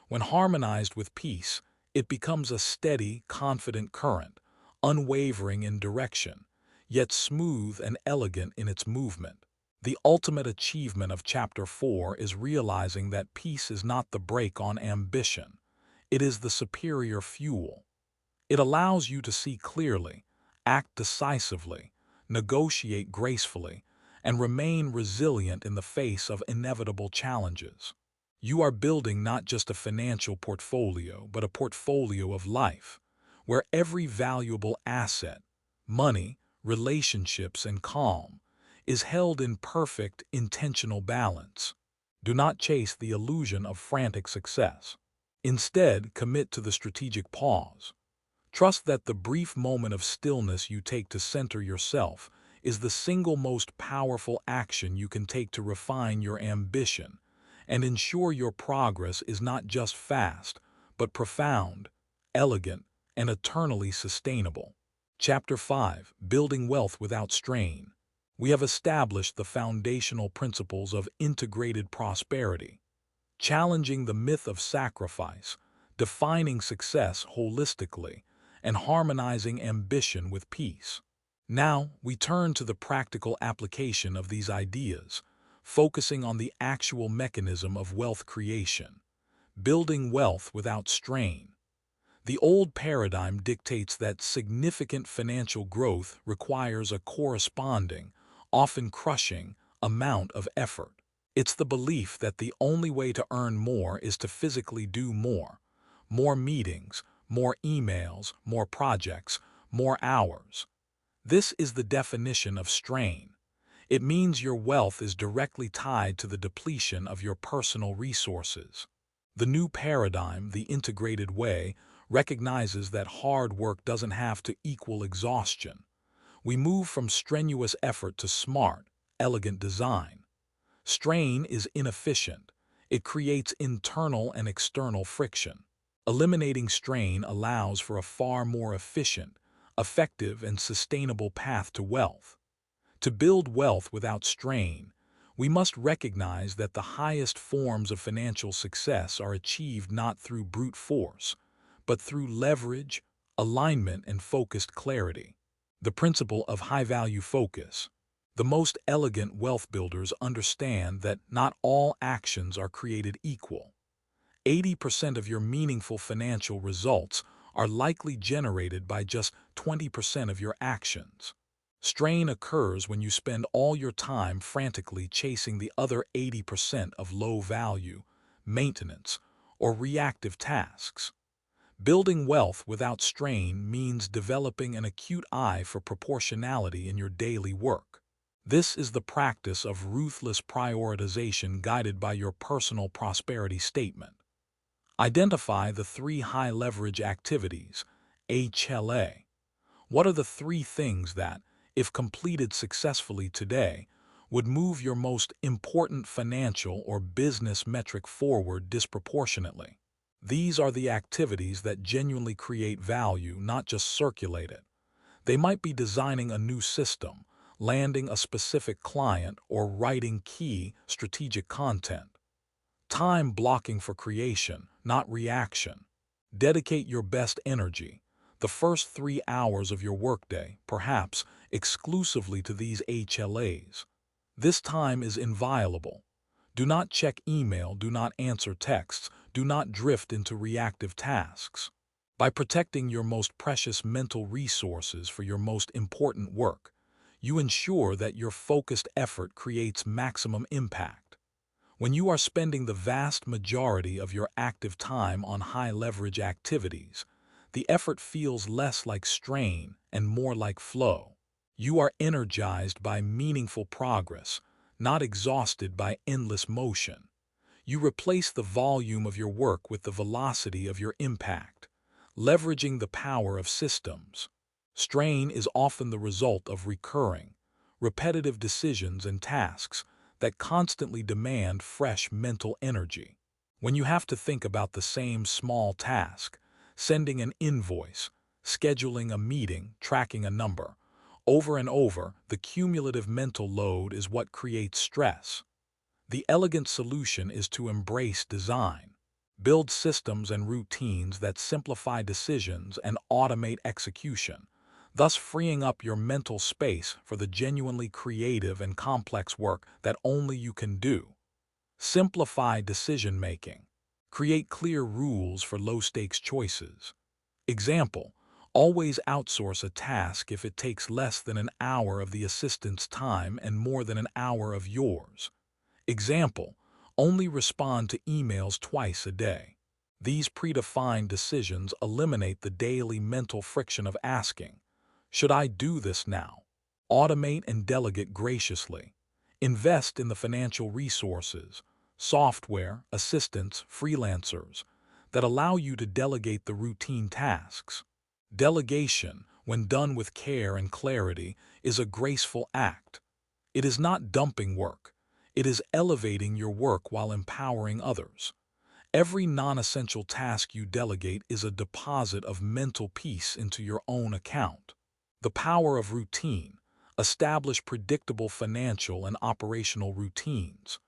When harmonized with peace, it becomes a steady, confident current, unwavering in direction, yet smooth and elegant in its movement. The ultimate achievement of Chapter 4 is realizing that peace is not the brake on ambition. It is the superior fuel. It allows you to see clearly, act decisively, negotiate gracefully, and remain resilient in the face of inevitable challenges. You are building not just a financial portfolio, but a portfolio of life, where every valuable asset, money, relationships, and calm, is held in perfect, intentional balance. Do not chase the illusion of frantic success. Instead, commit to the strategic pause. Trust that the brief moment of stillness you take to center yourself is the single most powerful action you can take to refine your ambition and ensure your progress is not just fast, but profound, elegant, and eternally sustainable. Chapter 5: Building Wealth Without Strain. We have established the foundational principles of integrated prosperity, challenging the myth of sacrifice, defining success holistically, and harmonizing ambition with peace. Now, we turn to the practical application of these ideas, focusing on the actual mechanism of wealth creation, building wealth without strain. The old paradigm dictates that significant financial growth requires a corresponding, often crushing, amount of effort. It's the belief that the only way to earn more is to physically do more. More meetings, more emails, more projects, more hours. This is the definition of strain. It means your wealth is directly tied to the depletion of your personal resources. The new paradigm, the integrated way, recognizes that hard work doesn't have to equal exhaustion. We move from strenuous effort to smart, elegant design. Strain is inefficient. It creates internal and external friction. Eliminating strain allows for a far more efficient, effective, and sustainable path to wealth. To build wealth without strain, we must recognize that the highest forms of financial success are achieved not through brute force, but through leverage, alignment, and focused clarity. The principle of high-value focus. The most elegant wealth builders understand that not all actions are created equal. 80% of your meaningful financial results are likely generated by just 20% of your actions. Strain occurs when you spend all your time frantically chasing the other 80% of low-value, maintenance, or reactive tasks. Building wealth without strain means developing an acute eye for proportionality in your daily work. This is the practice of ruthless prioritization guided by your personal prosperity statement. Identify the 3 high-leverage activities, HLA. What are the 3 things that, if completed successfully today, would move your most important financial or business metric forward disproportionately? These are the activities that genuinely create value, not just circulate it. They might be designing a new system, landing a specific client, or writing key, strategic content. Time blocking for creation, not reaction. Dedicate your best energy, the first 3 hours of your workday, perhaps exclusively to these HLAs. This time is inviolable. Do not check email, do not answer texts, do not drift into reactive tasks. By protecting your most precious mental resources for your most important work, you ensure that your focused effort creates maximum impact. When you are spending the vast majority of your active time on high-leverage activities, the effort feels less like strain and more like flow. You are energized by meaningful progress, not exhausted by endless motion. You replace the volume of your work with the velocity of your impact, leveraging the power of systems. Strain is often the result of recurring, repetitive decisions and tasks that constantly demand fresh mental energy. When you have to think about the same small task, sending an invoice, scheduling a meeting, tracking a number, over and over, the cumulative mental load is what creates stress. The elegant solution is to embrace design. Build systems and routines that simplify decisions and automate execution, thus freeing up your mental space for the genuinely creative and complex work that only you can do. Simplify decision-making. Create clear rules for low-stakes choices. Example: always outsource a task if it takes less than an hour of the assistant's time and more than an hour of yours. Example: only respond to emails twice a day. These predefined decisions eliminate the daily mental friction of asking, "Should I do this now?" Automate and delegate graciously. Invest in the financial resources, software, assistants, freelancers that allow you to delegate the routine tasks. Delegation, when done with care and clarity, is a graceful act. It is not dumping work. It is elevating your work while empowering others. Every non-essential task you delegate is a deposit of mental peace into your own account. The power of routine. Establish predictable financial and operational routines.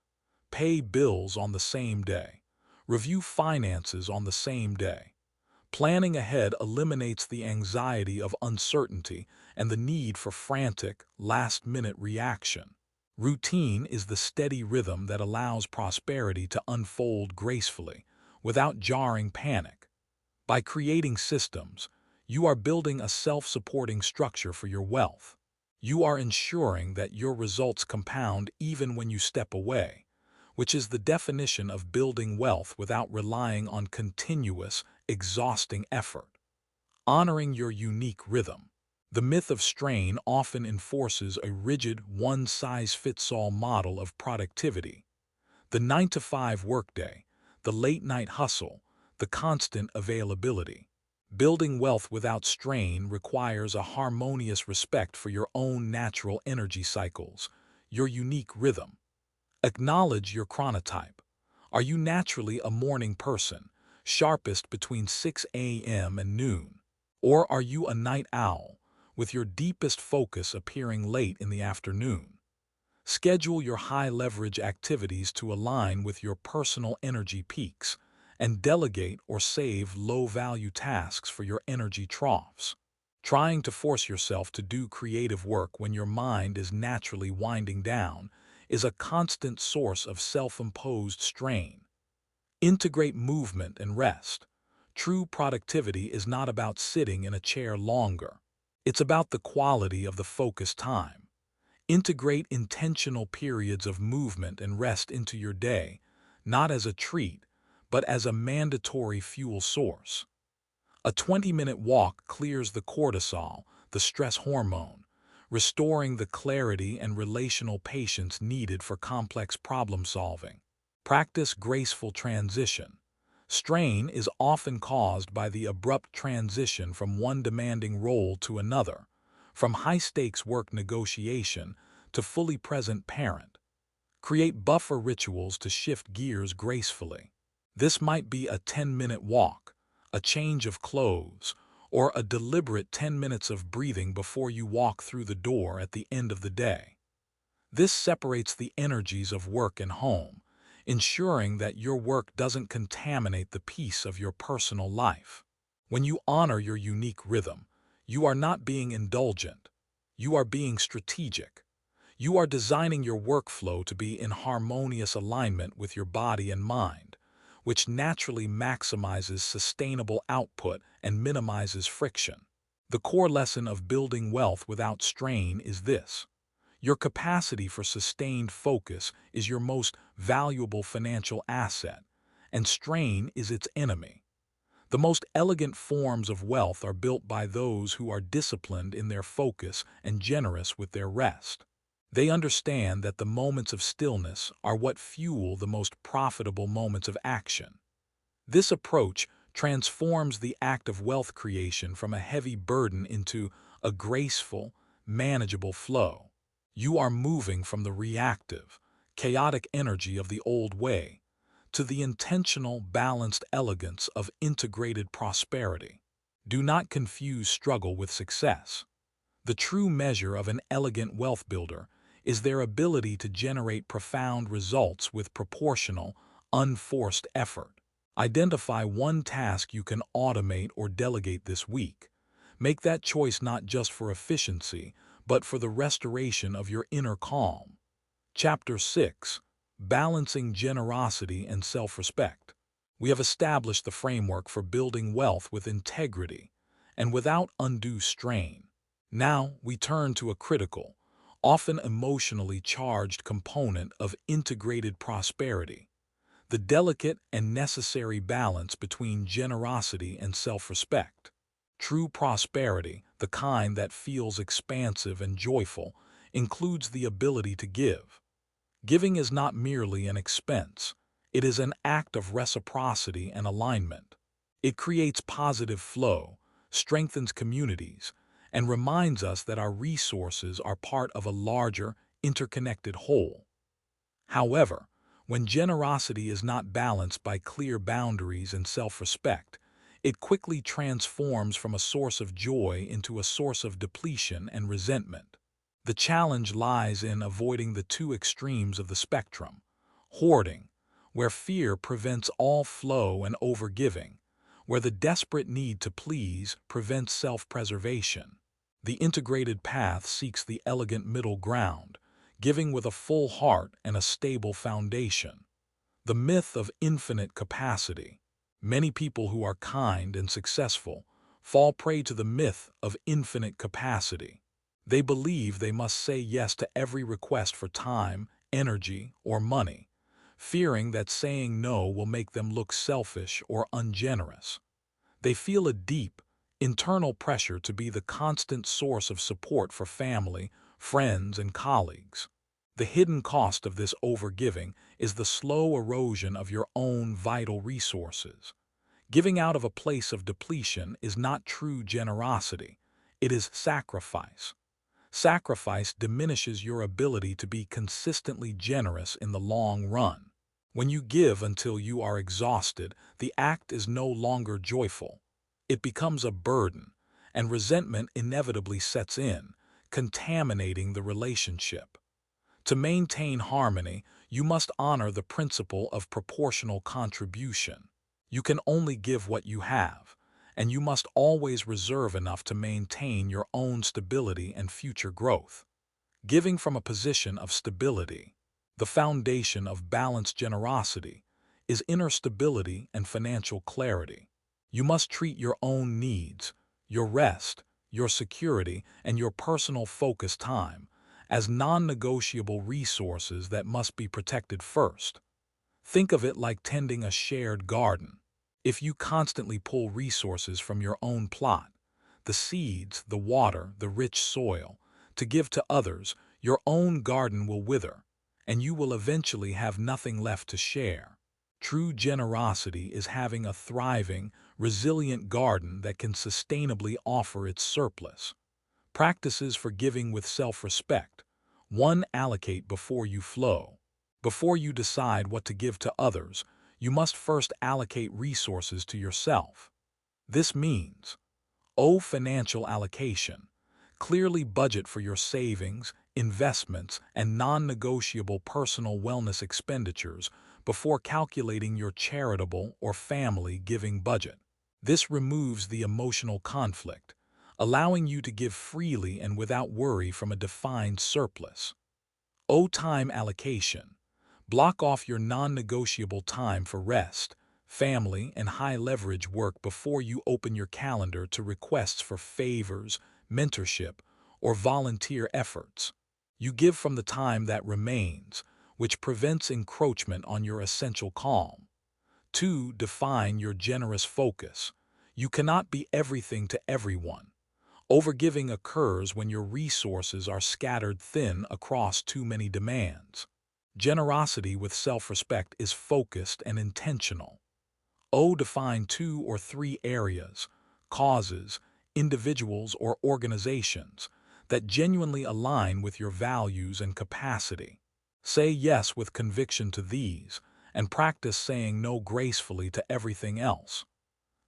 Pay bills on the same day. Review finances on the same day. Planning ahead eliminates the anxiety of uncertainty and the need for frantic, last-minute reaction. Routine is the steady rhythm that allows prosperity to unfold gracefully, without jarring panic. By creating systems, you are building a self-supporting structure for your wealth. You are ensuring that your results compound even when you step away, which is the definition of building wealth without relying on continuous, exhausting effort. Honoring your unique rhythm. The myth of strain often enforces a rigid, one-size-fits-all model of productivity. The 9-to-5 workday, the late-night hustle, the constant availability. Building wealth without strain requires a harmonious respect for your own natural energy cycles, your unique rhythm. Acknowledge your chronotype. Are you naturally a morning person, sharpest between 6 a.m. and noon? Or are you a night owl, with your deepest focus appearing late in the afternoon? Schedule your high-leverage activities to align with your personal energy peaks, and delegate or save low-value tasks for your energy troughs. Trying to force yourself to do creative work when your mind is naturally winding down is a constant source of self-imposed strain. Integrate movement and rest. True productivity is not about sitting in a chair longer. It's about the quality of the focused time. Integrate intentional periods of movement and rest into your day, not as a treat, but as a mandatory fuel source. A 20-minute walk clears the cortisol, the stress hormone, restoring the clarity and relational patience needed for complex problem solving. Practice graceful transition. Strain is often caused by the abrupt transition from one demanding role to another, from high-stakes work negotiation to fully present parent. Create buffer rituals to shift gears gracefully. This might be a 10-minute walk, a change of clothes, or a deliberate 10 minutes of breathing before you walk through the door at the end of the day. This separates the energies of work and home, ensuring that your work doesn't contaminate the peace of your personal life. When you honor your unique rhythm, you are not being indulgent. You are being strategic. You are designing your workflow to be in harmonious alignment with your body and mind, which naturally maximizes sustainable output and minimizes friction. The core lesson of building wealth without strain is this: your capacity for sustained focus is your most valuable financial asset, and strain is its enemy. The most elegant forms of wealth are built by those who are disciplined in their focus and generous with their rest. They understand that the moments of stillness are what fuel the most profitable moments of action. This approach transforms the act of wealth creation from a heavy burden into a graceful, manageable flow. You are moving from the reactive, chaotic energy of the old way to the intentional, balanced elegance of integrated prosperity. Do not confuse struggle with success. The true measure of an elegant wealth builder is their ability to generate profound results with proportional, unforced effort. Identify one task you can automate or delegate this week. Make that choice not just for efficiency, but for the restoration of your inner calm. Chapter 6: Balancing Generosity and Self-Respect. We have established the framework for building wealth with integrity and without undue strain. Now we turn to a critical, often emotionally charged component of integrated prosperity: the delicate and necessary balance between generosity and self-respect. True prosperity, the kind that feels expansive and joyful, includes the ability to give. Giving is not merely an expense, it is an act of reciprocity and alignment. It creates positive flow, strengthens communities, and reminds us that our resources are part of a larger, interconnected whole. However, when generosity is not balanced by clear boundaries and self-respect, it quickly transforms from a source of joy into a source of depletion and resentment. The challenge lies in avoiding the two extremes of the spectrum: hoarding, where fear prevents all flow and overgiving, where the desperate need to please prevents self-preservation. The integrated path seeks the elegant middle ground, giving with a full heart and a stable foundation. The myth of infinite capacity. Many people who are kind and successful fall prey to the myth of infinite capacity. They believe they must say yes to every request for time, energy, or money, fearing that saying no will make them look selfish or ungenerous. They feel a deep, internal pressure to be the constant source of support for family, friends, and colleagues. The hidden cost of this overgiving is the slow erosion of your own vital resources. Giving out of a place of depletion is not true generosity, it is sacrifice. Sacrifice diminishes your ability to be consistently generous in the long run. When you give until you are exhausted, the act is no longer joyful. It becomes a burden, and resentment inevitably sets in, contaminating the relationship. To maintain harmony, you must honor the principle of proportional contribution. You can only give what you have, and you must always reserve enough to maintain your own stability and future growth. Giving from a position of stability. The foundation of balanced generosity is inner stability and financial clarity. You must treat your own needs, your rest, your security, and your personal focus time as non-negotiable resources that must be protected first. Think of it like tending a shared garden. If you constantly pull resources from your own plot, the seeds, the water, the rich soil, to give to others, your own garden will wither, and you will eventually have nothing left to share. True generosity is having a thriving, resilient garden that can sustainably offer its surplus. Practices for giving with self-respect. 1. Allocate before you flow. Before you decide what to give to others, you must first allocate resources to yourself. This means financial allocation. Clearly budget for your savings, investments, and non-negotiable personal wellness expenditures before calculating your charitable or family giving budget. This removes the emotional conflict, allowing you to give freely and without worry from a defined surplus. Time allocation. Block off your non-negotiable time for rest, family, and high-leverage work before you open your calendar to requests for favors, mentorship, or volunteer efforts. You give from the time that remains, which prevents encroachment on your essential calm. 2. Define your generous focus. You cannot be everything to everyone. Overgiving occurs when your resources are scattered thin across too many demands. Generosity with self-respect is focused and intentional. Define 2 or 3 areas, causes, individuals, or organizations that genuinely align with your values and capacity. Say yes with conviction to these, and practice saying no gracefully to everything else.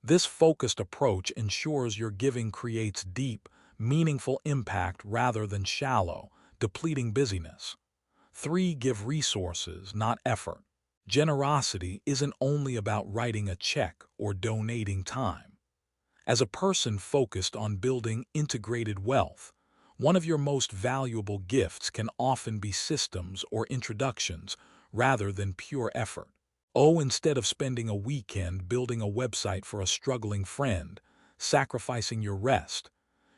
This focused approach ensures your giving creates deep, meaningful impact rather than shallow, depleting busyness. 3. Give resources, not effort. Generosity isn't only about writing a check or donating time. As a person focused on building integrated wealth, one of your most valuable gifts can often be systems or introductions rather than pure effort. Instead of spending a weekend building a website for a struggling friend, sacrificing your rest,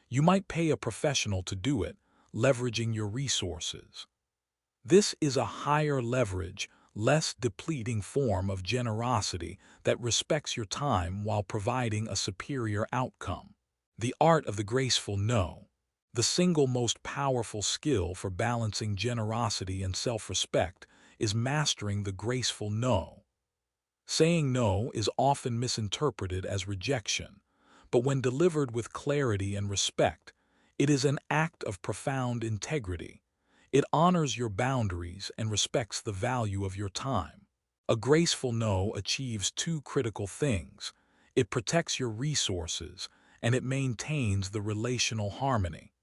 you might pay a professional to do it, leveraging your resources. This is a higher leverage, less depleting form of generosity that respects your time while providing a superior outcome. The art of the graceful no. The single most powerful skill for balancing generosity and self-respect is mastering the graceful no. Saying no is often misinterpreted as rejection, but when delivered with clarity and respect, it is an act of profound integrity. It honors your boundaries and respects the value of your time. A graceful no achieves 2 critical things. It protects your resources, and it maintains the relational harmony.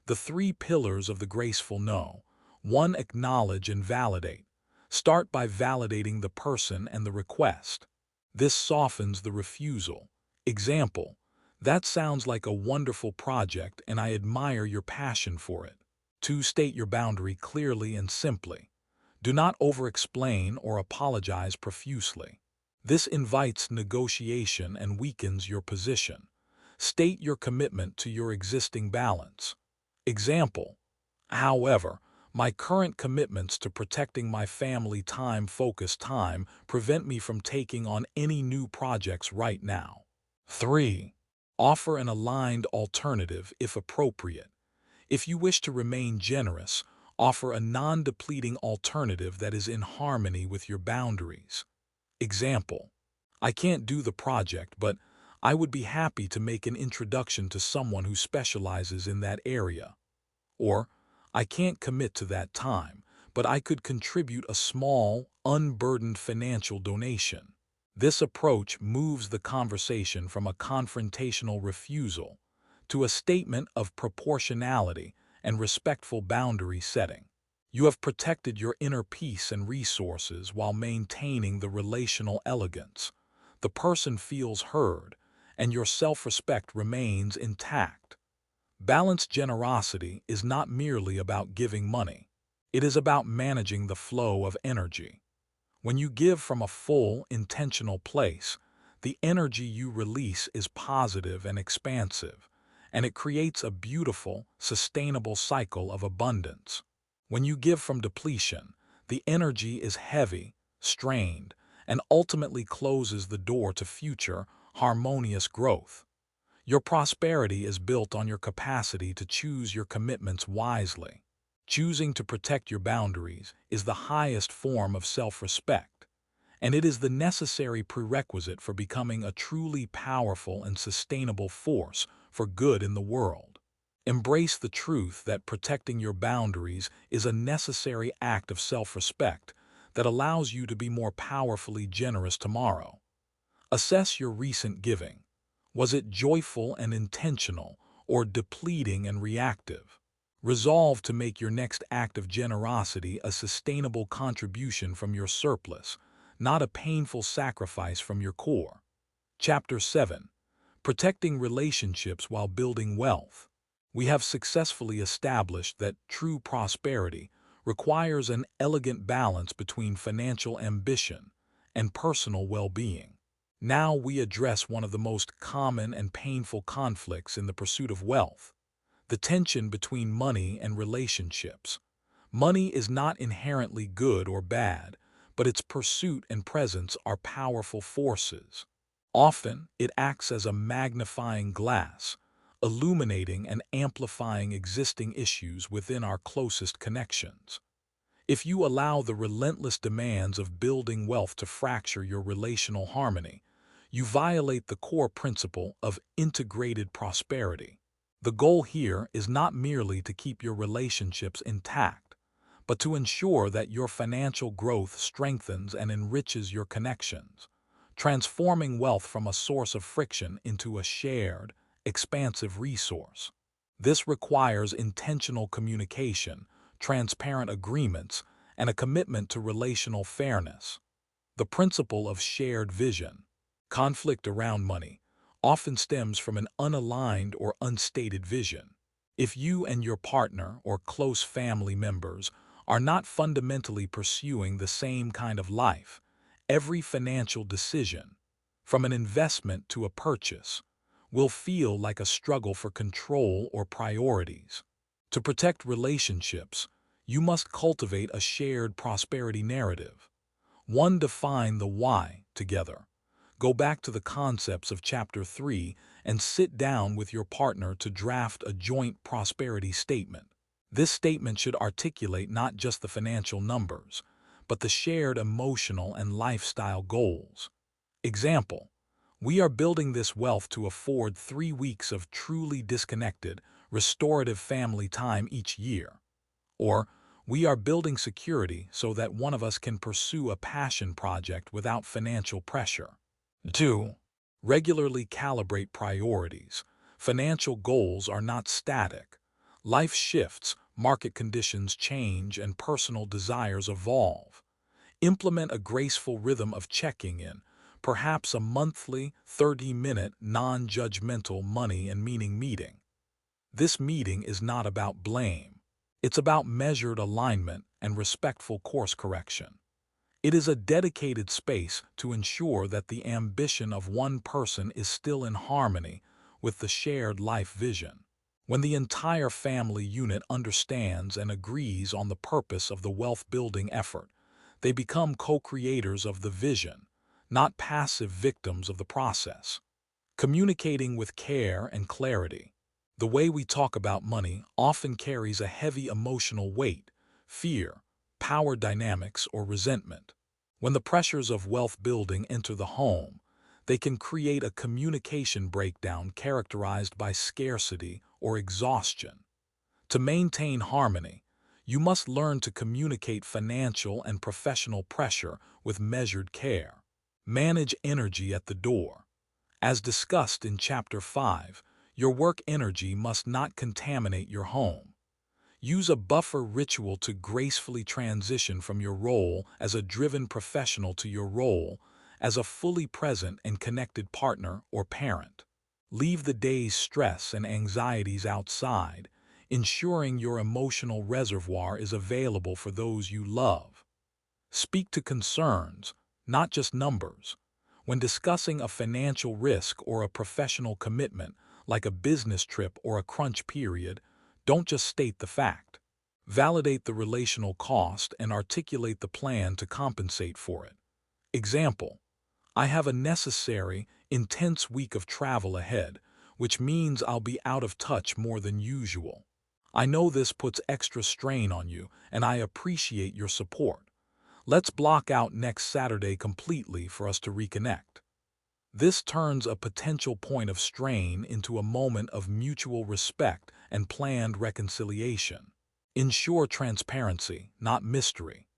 The 3 pillars of the graceful no. 1. Acknowledge and validate. Start by validating the person and the request. This softens the refusal. Example: that sounds like a wonderful project and I admire your passion for it. 2. State your boundary clearly and simply. Do not over-explain or apologize profusely. This invites negotiation and weakens your position. State your commitment to your existing balance. Example: however, my current commitments to protecting my family time-focused time prevent me from taking on any new projects right now. 3. Offer an aligned alternative if appropriate. If you wish to remain generous, offer a non-depleting alternative that is in harmony with your boundaries. Example: I can't do the project, but I would be happy to make an introduction to someone who specializes in that area. Or, I can't commit to that time, but I could contribute a small, unburdened financial donation. This approach moves the conversation from a confrontational refusal to a statement of proportionality and respectful boundary setting. You have protected your inner peace and resources while maintaining the relational elegance. The person feels heard, and your self-respect remains intact. Balanced generosity is not merely about giving money. It is about managing the flow of energy. When you give from a full, intentional place, the energy you release is positive and expansive, and it creates a beautiful, sustainable cycle of abundance. When you give from depletion, the energy is heavy, strained, and ultimately closes the door to future, harmonious growth. Your prosperity is built on your capacity to choose your commitments wisely. Choosing to protect your boundaries is the highest form of self-respect, and it is the necessary prerequisite for becoming a truly powerful and sustainable force for good in the world. Embrace the truth that protecting your boundaries is a necessary act of self-respect that allows you to be more powerfully generous tomorrow. Assess your recent giving. Was it joyful and intentional, or depleting and reactive? Resolve to make your next act of generosity a sustainable contribution from your surplus, not a painful sacrifice from your core. Chapter 7. Protecting relationships while building wealth. We have successfully established that true prosperity requires an elegant balance between financial ambition and personal well-being. Now we address one of the most common and painful conflicts in the pursuit of wealth: the tension between money and relationships. Money is not inherently good or bad, but its pursuit and presence are powerful forces. Often, it acts as a magnifying glass, illuminating and amplifying existing issues within our closest connections. If you allow the relentless demands of building wealth to fracture your relational harmony, you violate the core principle of integrated prosperity. The goal here is not merely to keep your relationships intact, but to ensure that your financial growth strengthens and enriches your connections, transforming wealth from a source of friction into a shared, expansive resource. This requires intentional communication, transparent agreements, and a commitment to relational fairness. The principle of shared vision. Conflict around money often stems from an unaligned or unstated vision. If you and your partner or close family members are not fundamentally pursuing the same kind of life, every financial decision, from an investment to a purchase, will feel like a struggle for control or priorities. To protect relationships, you must cultivate a shared prosperity narrative. One, define the why together. Go back to the concepts of Chapter 3 and sit down with your partner to draft a joint prosperity statement. This statement should articulate not just the financial numbers, but the shared emotional and lifestyle goals. Example: we are building this wealth to afford 3 weeks of truly disconnected, restorative family time each year. Or, we are building security so that one of us can pursue a passion project without financial pressure. 2. Regularly calibrate priorities. Financial goals are not static. Life shifts, market conditions change, and personal desires evolve. Implement a graceful rhythm of checking in, perhaps a monthly, 30-minute, non-judgmental money and meaning meeting. This meeting is not about blame. It's about measured alignment and respectful course correction. It is a dedicated space to ensure that the ambition of one person is still in harmony with the shared life vision. When the entire family unit understands and agrees on the purpose of the wealth-building effort, they become co-creators of the vision, not passive victims of the process. Communicating with care and clarity. The way we talk about money often carries a heavy emotional weight: fear, power dynamics, or resentment. When the pressures of wealth building enter the home, they can create a communication breakdown characterized by scarcity or exhaustion. To maintain harmony, you must learn to communicate financial and professional pressure with measured care. Manage energy at the door. As discussed in Chapter 5, your work energy must not contaminate your home. Use a buffer ritual to gracefully transition from your role as a driven professional to your role as a fully present and connected partner or parent. Leave the day's stress and anxieties outside, ensuring your emotional reservoir is available for those you love. Speak to concerns, not just numbers. When discussing a financial risk or a professional commitment, like a business trip or a crunch period, don't just state the fact. Validate the relational cost and articulate the plan to compensate for it. Example: I have a necessary, intense week of travel ahead, which means I'll be out of touch more than usual. I know this puts extra strain on you, and I appreciate your support. Let's block out next Saturday completely for us to reconnect. This turns a potential point of strain into a moment of mutual respect and planned reconciliation. Ensure transparency, not mystery.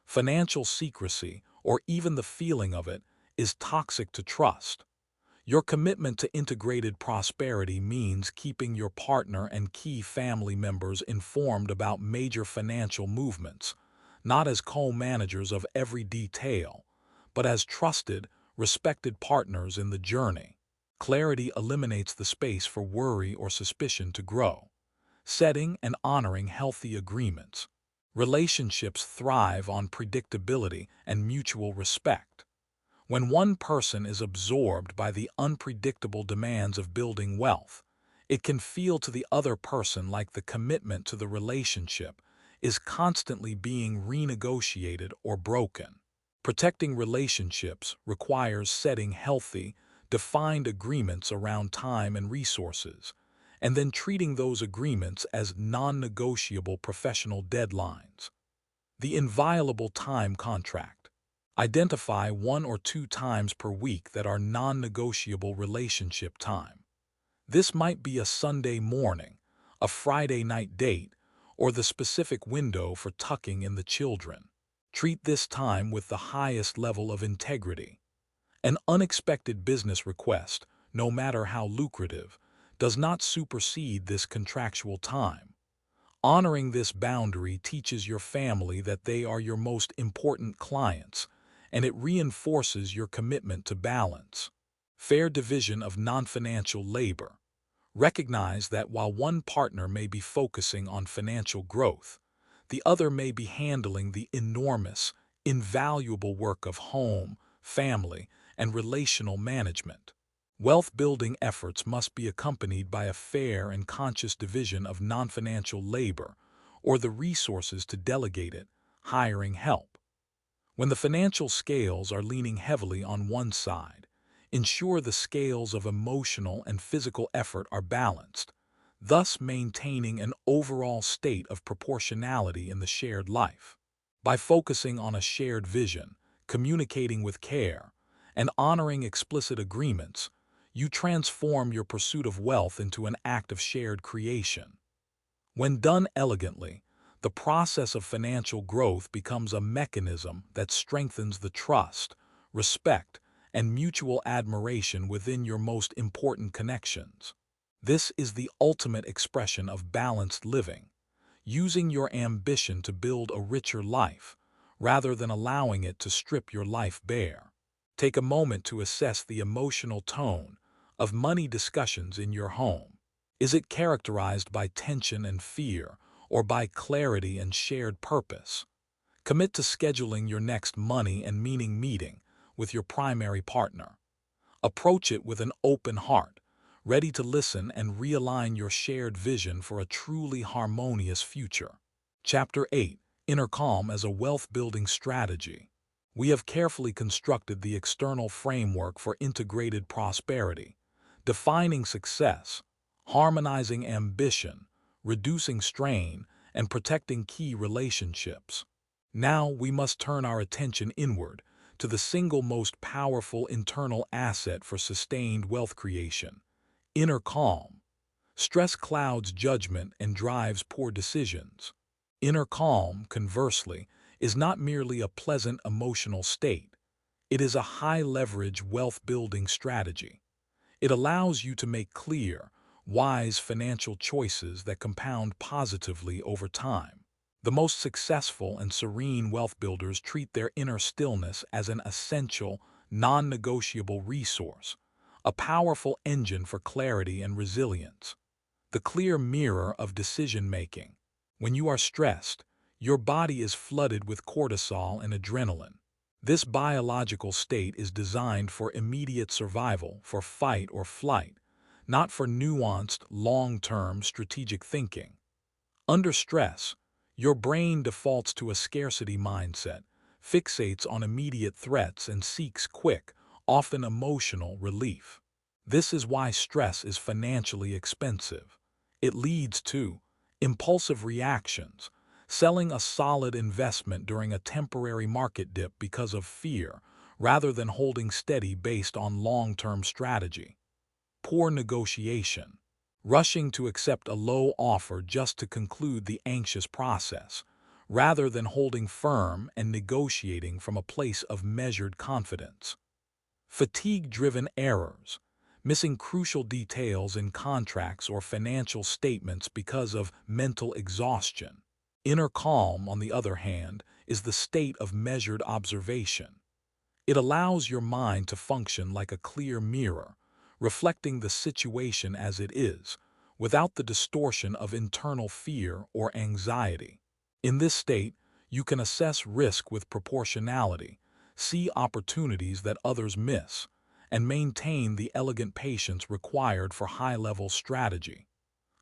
Financial secrecy, or even the feeling of it, is toxic to trust. Your commitment to integrated prosperity means keeping your partner and key family members informed about major financial movements, not as co-managers of every detail, but as trusted, respected partners in the journey. Clarity eliminates the space for worry or suspicion to grow. Setting and honoring healthy agreements. Relationships thrive on predictability and mutual respect. When one person is absorbed by the unpredictable demands of building wealth, it can feel to the other person like the commitment to the relationship is constantly being renegotiated or broken. Protecting relationships requires setting healthy, defined agreements around time and resources, and then treating those agreements as non-negotiable professional deadlines. The inviolable time contract. Identify 1 or 2 times per week that are non-negotiable relationship time. This might be a Sunday morning, a Friday night date, or the specific window for tucking in the children. Treat this time with the highest level of integrity. An unexpected business request, no matter how lucrative, does not supersede this contractual time. Honoring this boundary teaches your family that they are your most important clients, and it reinforces your commitment to balance. Fair division of non-financial labor. Recognize that while one partner may be focusing on financial growth, the other may be handling the enormous, invaluable work of home, family, and relational management. Wealth-building efforts must be accompanied by a fair and conscious division of non-financial labor, or the resources to delegate it, hiring help. When the financial scales are leaning heavily on one side, ensure the scales of emotional and physical effort are balanced, thus maintaining an overall state of proportionality in the shared life. By focusing on a shared vision, communicating with care, and honoring explicit agreements, you transform your pursuit of wealth into an act of shared creation. When done elegantly, the process of financial growth becomes a mechanism that strengthens the trust, respect, and mutual admiration within your most important connections. This is the ultimate expression of balanced living, using your ambition to build a richer life, rather than allowing it to strip your life bare. Take a moment to assess the emotional tone of money discussions in your home. Is it characterized by tension and fear, or by clarity and shared purpose? Commit to scheduling your next money and meaning meeting with your primary partner. Approach it with an open heart, ready to listen and realign your shared vision for a truly harmonious future. Chapter 8. Inner Calm as a Wealth-Building Strategy. We have carefully constructed the external framework for integrated prosperity, defining success, harmonizing ambition, reducing strain, and protecting key relationships. Now we must turn our attention inward to the single most powerful internal asset for sustained wealth creation: inner calm. Stress clouds judgment and drives poor decisions. Inner calm, conversely, is not merely a pleasant emotional state. It is a high-leverage wealth-building strategy. It allows you to make clear, wise financial choices that compound positively over time. The most successful and serene wealth builders treat their inner stillness as an essential, non-negotiable resource, a powerful engine for clarity and resilience. The clear mirror of decision-making. When you are stressed, your body is flooded with cortisol and adrenaline. This biological state is designed for immediate survival, for fight or flight, not for nuanced, long-term strategic thinking. Under stress, your brain defaults to a scarcity mindset, fixates on immediate threats, and seeks quick, often emotional relief. This is why stress is financially expensive. It leads to impulsive reactions, selling a solid investment during a temporary market dip because of fear, rather than holding steady based on long-term strategy. Poor negotiation. Rushing to accept a low offer just to conclude the anxious process, rather than holding firm and negotiating from a place of measured confidence. Fatigue-driven errors. Missing crucial details in contracts or financial statements because of mental exhaustion. Inner calm, on the other hand, is the state of measured observation. It allows your mind to function like a clear mirror, reflecting the situation as it is, without the distortion of internal fear or anxiety. In this state, you can assess risk with proportionality, see opportunities that others miss, and maintain the elegant patience required for high-level strategy.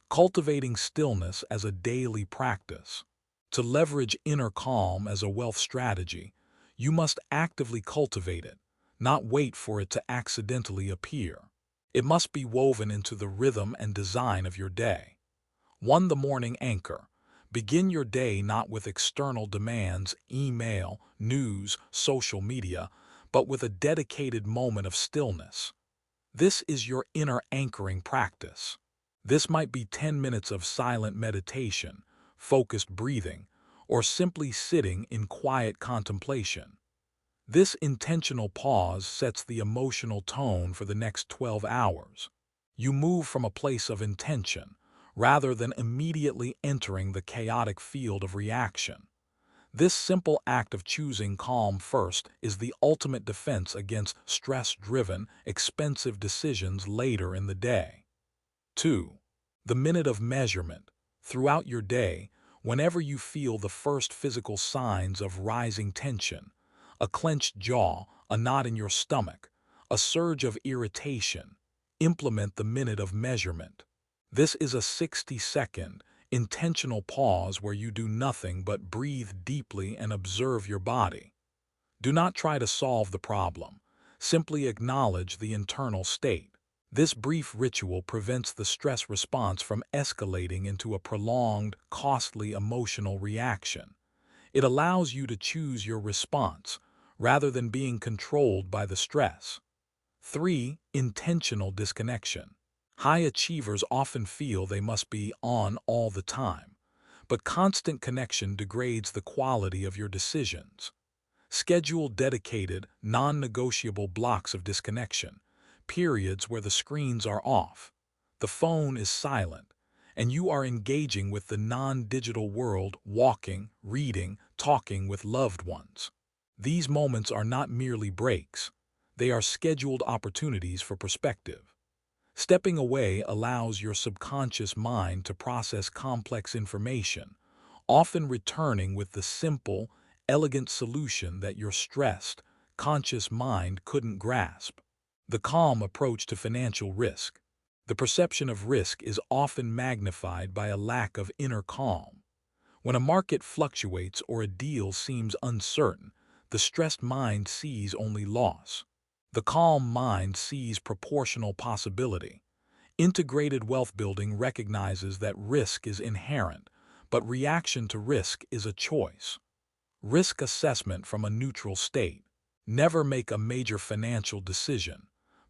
Cultivating stillness as a daily practice. To leverage inner calm as a wealth strategy, you must actively cultivate it, not wait for it to accidentally appear. It must be woven into the rhythm and design of your day. 1. The morning anchor. Begin your day not with external demands, email, news, social media, but with a dedicated moment of stillness. This is your inner anchoring practice. This might be 10 minutes of silent meditation, focused breathing, or simply sitting in quiet contemplation. This intentional pause sets the emotional tone for the next 12 hours. You move from a place of intention, rather than immediately entering the chaotic field of reaction. This simple act of choosing calm first is the ultimate defense against stress-driven, expensive decisions later in the day. 2. The minute of measurement. Throughout your day, whenever you feel the first physical signs of rising tension, a clenched jaw, a knot in your stomach, a surge of irritation, implement the minute of measurement. This is a 60-second, intentional pause where you do nothing but breathe deeply and observe your body. Do not try to solve the problem. Simply acknowledge the internal state. This brief ritual prevents the stress response from escalating into a prolonged, costly emotional reaction. It allows you to choose your response, rather than being controlled by the stress. 3. Intentional disconnection. High achievers often feel they must be on all the time, but constant connection degrades the quality of your decisions. Schedule dedicated, non-negotiable blocks of disconnection, periods where the screens are off, the phone is silent, and you are engaging with the non-digital world, walking, reading, talking with loved ones. These moments are not merely breaks, they are scheduled opportunities for perspective. Stepping away allows your subconscious mind to process complex information, often returning with the simple, elegant solution that your stressed, conscious mind couldn't grasp. The calm approach to financial risk. The perception of risk is often magnified by a lack of inner calm. When a market fluctuates or a deal seems uncertain, the stressed mind sees only loss. The calm mind sees proportional possibility. Integrated wealth building recognizes that risk is inherent, but reaction to risk is a choice. Risk assessment from a neutral state. Never make a major financial decision,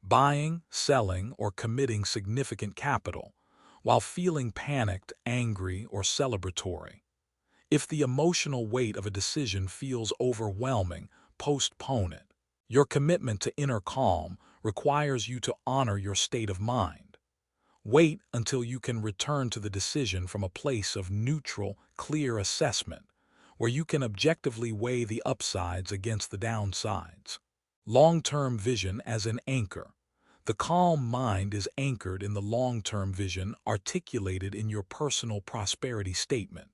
buying, selling, or committing significant capital, while feeling panicked, angry, or celebratory. If the emotional weight of a decision feels overwhelming, postpone it. Your commitment to inner calm requires you to honor your state of mind. Wait until you can return to the decision from a place of neutral, clear assessment, where you can objectively weigh the upsides against the downsides. Long-term vision as an anchor. The calm mind is anchored in the long-term vision articulated in your personal prosperity statement.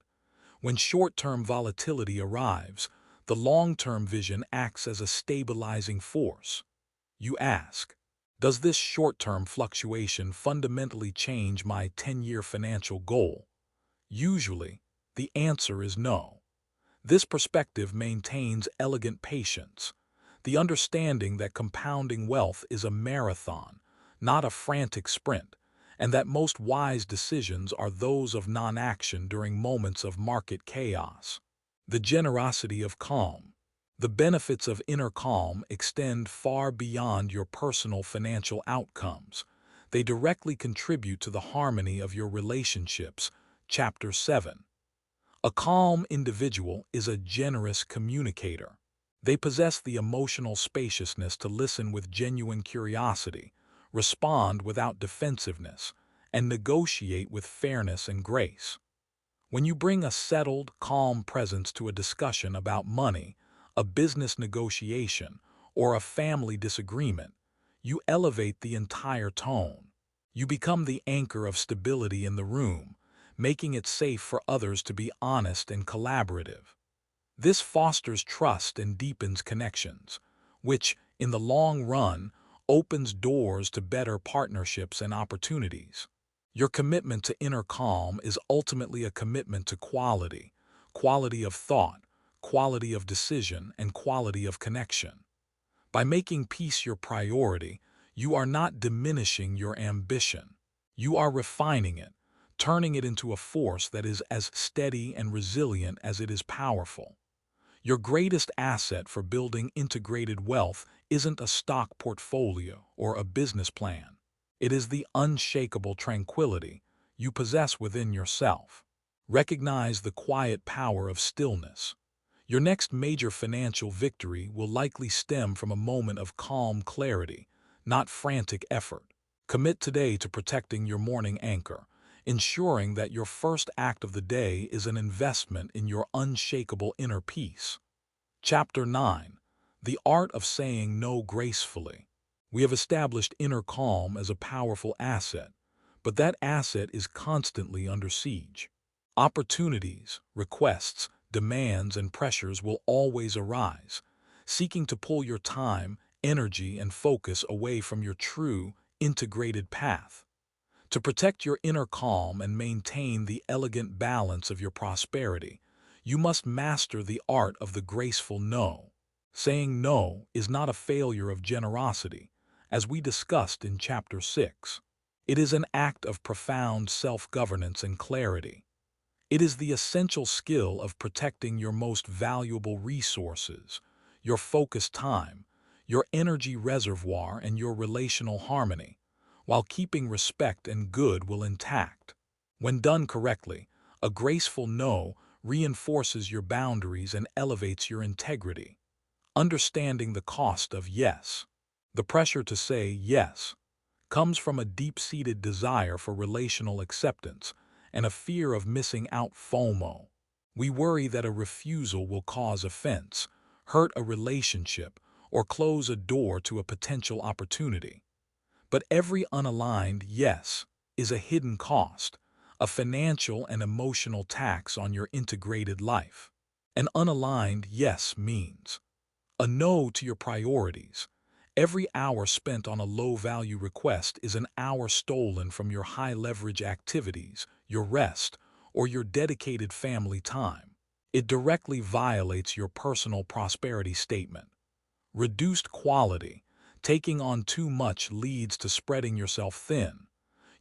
When short-term volatility arrives, the long-term vision acts as a stabilizing force. You ask, does this short-term fluctuation fundamentally change my 10-year financial goal? Usually, the answer is no. This perspective maintains elegant patience, the understanding that compounding wealth is a marathon, not a frantic sprint, and that most wise decisions are those of non-action during moments of market chaos. The generosity of calm. The benefits of inner calm extend far beyond your personal financial outcomes. They directly contribute to the harmony of your relationships. Chapter 7. A calm individual is a generous communicator. They possess the emotional spaciousness to listen with genuine curiosity, respond without defensiveness, and negotiate with fairness and grace. When you bring a settled, calm presence to a discussion about money, a business negotiation, or a family disagreement, you elevate the entire tone. You become the anchor of stability in the room, making it safe for others to be honest and collaborative. This fosters trust and deepens connections, which, in the long run, opens doors to better partnerships and opportunities. Your commitment to inner calm is ultimately a commitment to quality, quality of thought, quality of decision, and quality of connection. By making peace your priority, you are not diminishing your ambition. You are refining it, turning it into a force that is as steady and resilient as it is powerful. Your greatest asset for building integrated wealth isn't a stock portfolio or a business plan. It is the unshakable tranquility you possess within yourself. Recognize the quiet power of stillness. Your next major financial victory will likely stem from a moment of calm clarity, not frantic effort. Commit today to protecting your morning anchor, ensuring that your first act of the day is an investment in your unshakable inner peace. Chapter 9. The Art of Saying No Gracefully. We have established inner calm as a powerful asset, but that asset is constantly under siege. Opportunities, requests, demands, and pressures will always arise, seeking to pull your time, energy, and focus away from your true, integrated path. To protect your inner calm and maintain the elegant balance of your prosperity, you must master the art of the graceful no. Saying no is not a failure of generosity, as we discussed in Chapter 6. It is an act of profound self-governance and clarity. It is the essential skill of protecting your most valuable resources, your focused time, your energy reservoir, and your relational harmony, while keeping respect and goodwill intact. When done correctly, a graceful no reinforces your boundaries and elevates your integrity. Understanding the cost of yes. The pressure to say yes comes from a deep-seated desire for relational acceptance and a fear of missing out FOMO. We worry that a refusal will cause offense, hurt a relationship, or close a door to a potential opportunity. But every unaligned yes is a hidden cost, a financial and emotional tax on your integrated life. An unaligned yes means a no to your priorities. Every hour spent on a low-value request is an hour stolen from your high-leverage activities, your rest, or your dedicated family time. It directly violates your personal prosperity statement. Reduced quality. Taking on too much leads to spreading yourself thin.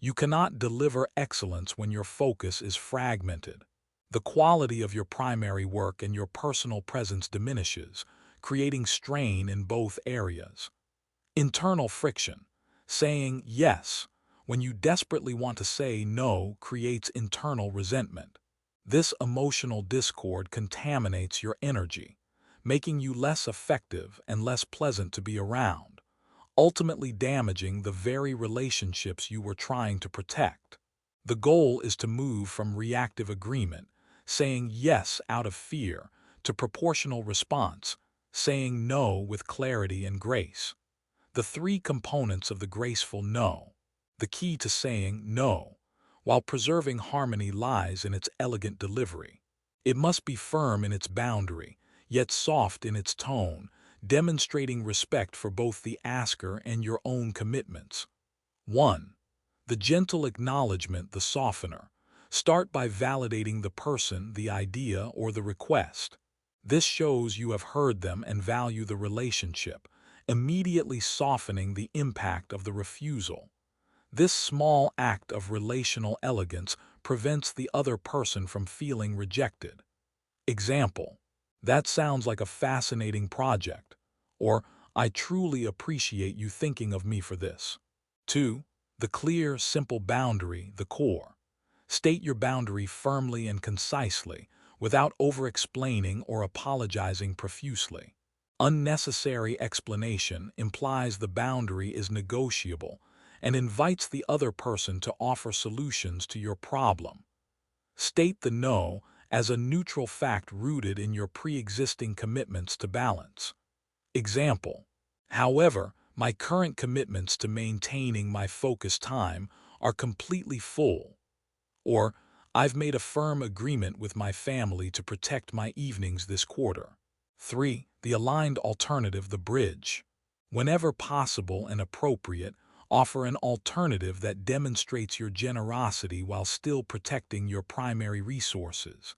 You cannot deliver excellence when your focus is fragmented. The quality of your primary work and your personal presence diminishes, creating strain in both areas. Internal friction. Saying yes when you desperately want to say no creates internal resentment. This emotional discord contaminates your energy, making you less effective and less pleasant to be around, ultimately damaging the very relationships you were trying to protect. The goal is to move from reactive agreement, saying yes out of fear, to proportional response, saying no with clarity and grace. The three components of the graceful no. The key to saying no, while preserving harmony, lies in its elegant delivery. It must be firm in its boundary, yet soft in its tone, demonstrating respect for both the asker and your own commitments. 1. The gentle acknowledgement, the softener. Start by validating the person, the idea, or the request. This shows you have heard them and value the relationship, immediately softening the impact of the refusal. This small act of relational elegance prevents the other person from feeling rejected. Example: that sounds like a fascinating project, or I truly appreciate you thinking of me for this. 2. The clear, simple boundary, the core. State your boundary firmly and concisely, without over-explaining or apologizing profusely. Unnecessary explanation implies the boundary is negotiable and invites the other person to offer solutions to your problem. State the no as a neutral fact rooted in your pre-existing commitments to balance. Example: however, my current commitments to maintaining my focus time are completely full. Or, I've made a firm agreement with my family to protect my evenings this quarter. 3. The aligned alternative, the bridge. Whenever possible and appropriate, offer an alternative that demonstrates your generosity while still protecting your primary resources.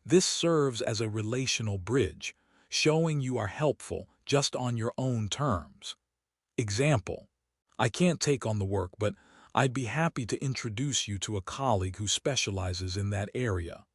This serves as a relational bridge, showing you are helpful just on your own terms. Example: I can't take on the work, but I'd be happy to introduce you to a colleague who specializes in that area.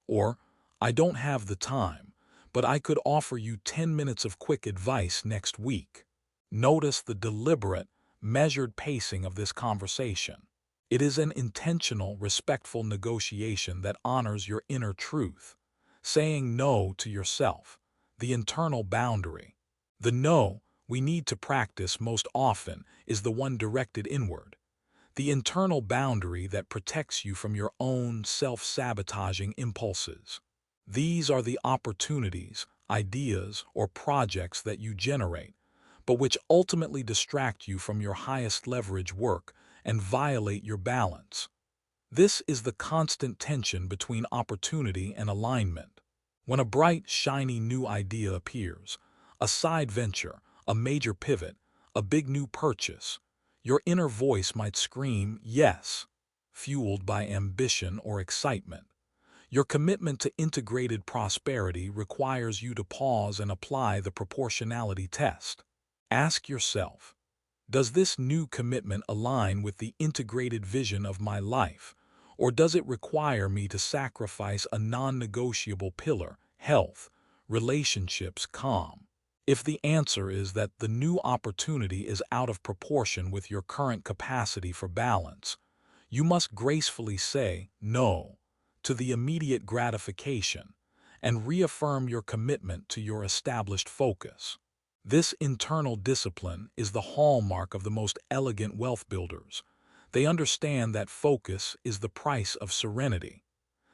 Or, I don't have the time, but I could offer you 10 minutes of quick advice next week. Notice the deliberate, measured pacing of this conversation. It is an intentional, respectful negotiation that honors your inner truth, saying no to yourself, the internal boundary. The no we need to practice most often is the one directed inward, the internal boundary that protects you from your own self-sabotaging impulses. These are the opportunities, ideas, or projects that you generate, but which ultimately distract you from your highest leverage work and violate your balance. This is the constant tension between opportunity and alignment. When a bright, shiny new idea appears, a side venture, a major pivot, a big new purchase, your inner voice might scream, yes, fueled by ambition or excitement. Your commitment to integrated prosperity requires you to pause and apply the proportionality test. Ask yourself, does this new commitment align with the integrated vision of my life, or does it require me to sacrifice a non-negotiable pillar, health, relationships, calm? If the answer is that the new opportunity is out of proportion with your current capacity for balance, you must gracefully say no to the immediate gratification and reaffirm your commitment to your established focus. This internal discipline is the hallmark of the most elegant wealth builders. They understand that focus is the price of serenity.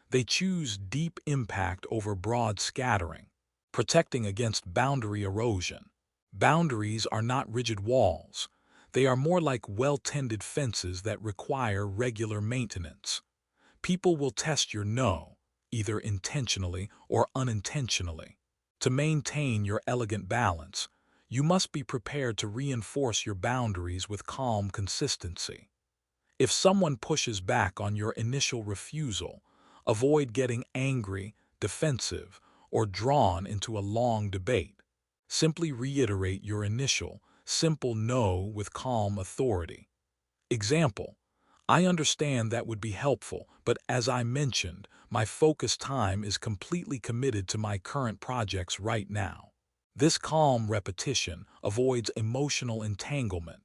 They choose deep impact over broad scattering, protecting against boundary erosion. Boundaries are not rigid walls. They are more like well-tended fences that require regular maintenance. People will test your no, either intentionally or unintentionally. To maintain your elegant balance, you must be prepared to reinforce your boundaries with calm consistency. If someone pushes back on your initial refusal, avoid getting angry, defensive, or drawn into a long debate. Simply reiterate your initial, simple no with calm authority. Example: I understand that would be helpful, but as I mentioned, my focus time is completely committed to my current projects right now. This calm repetition avoids emotional entanglement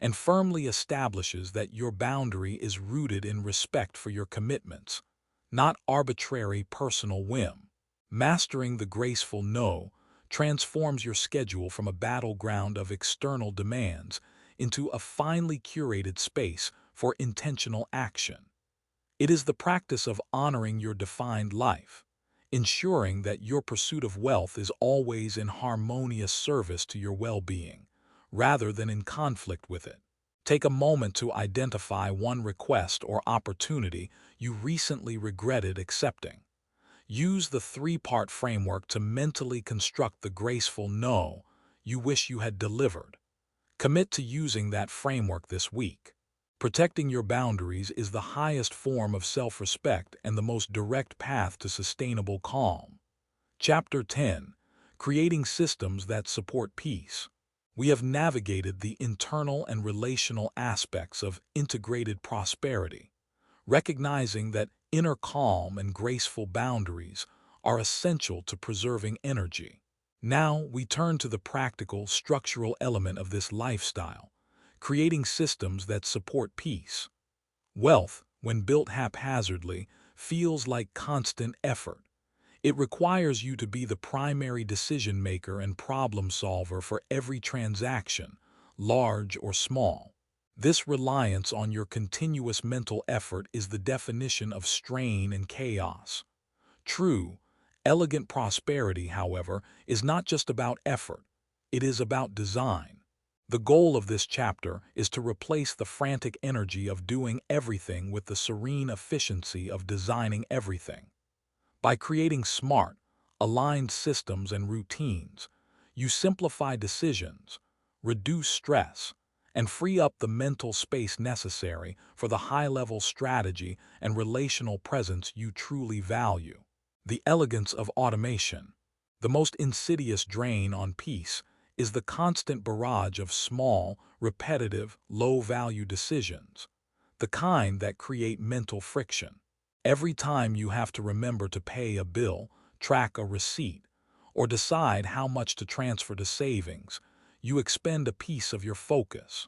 and firmly establishes that your boundary is rooted in respect for your commitments, not arbitrary personal whim. Mastering the graceful no transforms your schedule from a battleground of external demands into a finely curated space for intentional action. It is the practice of honoring your defined life, ensuring that your pursuit of wealth is always in harmonious service to your well-being, rather than in conflict with it. Take a moment to identify one request or opportunity you recently regretted accepting. Use the three-part framework to mentally construct the graceful no you wish you had delivered. Commit to using that framework this week. Protecting your boundaries is the highest form of self-respect and the most direct path to sustainable calm. Chapter 10: Creating Systems That Support Peace. We have navigated the internal and relational aspects of integrated prosperity, recognizing that inner calm and graceful boundaries are essential to preserving energy. Now we turn to the practical, structural element of this lifestyle: creating systems that support peace. Wealth, when built haphazardly, feels like constant effort. It requires you to be the primary decision maker and problem solver for every transaction, large or small. This reliance on your continuous mental effort is the definition of strain and chaos. True, elegant prosperity, however, is not just about effort. It is about design. The goal of this chapter is to replace the frantic energy of doing everything with the serene efficiency of designing everything. By creating smart, aligned systems and routines, you simplify decisions, reduce stress, and free up the mental space necessary for the high-level strategy and relational presence you truly value. The elegance of automation. The most insidious drain on peace is the constant barrage of small, repetitive, low-value decisions, the kind that create mental friction. Every time you have to remember to pay a bill, track a receipt, or decide how much to transfer to savings, you expend a piece of your focus.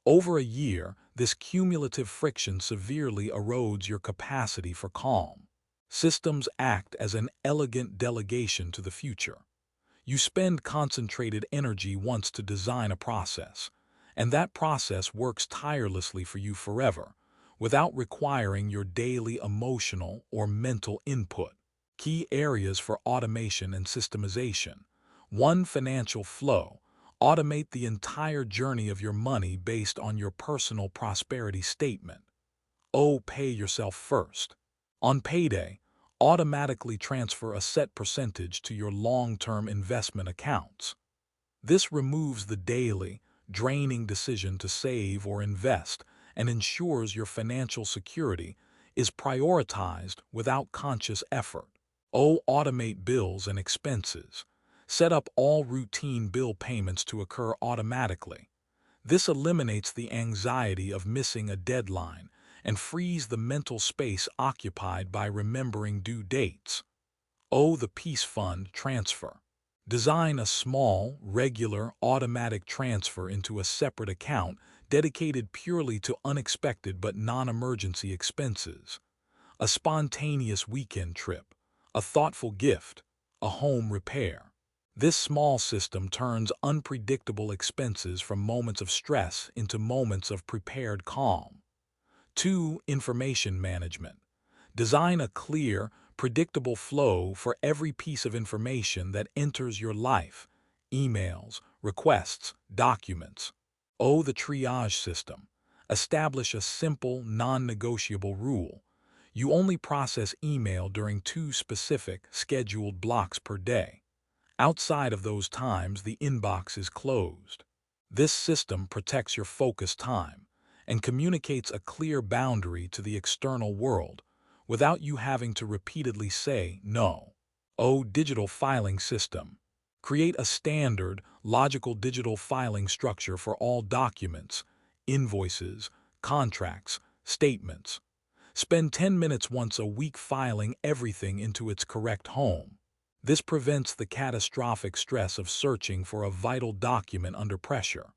Over a year, this cumulative friction severely erodes your capacity for calm. Systems act as an elegant delegation to the future. You spend concentrated energy once to design a process, and that process works tirelessly for you forever, without requiring your daily emotional or mental input. Key areas for automation and systemization. 1. Financial flow. Automate the entire journey of your money based on your personal prosperity statement. Pay yourself first. On payday, automatically transfer a set percentage to your long-term investment accounts. This removes the daily, draining decision to save or invest and ensures your financial security is prioritized without conscious effort. Automate bills and expenses. Set up all routine bill payments to occur automatically. This eliminates the anxiety of missing a deadline and frees the mental space occupied by remembering due dates. The Peace Fund transfer. Design a small, regular, automatic transfer into a separate account dedicated purely to unexpected but non-emergency expenses. A spontaneous weekend trip, a thoughtful gift, a home repair. This small system turns unpredictable expenses from moments of stress into moments of prepared calm. 2. Information management. Design a clear, predictable flow for every piece of information that enters your life: emails, requests, documents. The triage system. Establish a simple, non-negotiable rule. You only process email during 2 specific, scheduled blocks per day. Outside of those times, the inbox is closed. This system protects your focus time and communicates a clear boundary to the external world without you having to repeatedly say no. Digital filing system. Create a standard, logical digital filing structure for all documents, invoices, contracts, statements. Spend 10 minutes once a week filing everything into its correct home. This prevents the catastrophic stress of searching for a vital document under pressure.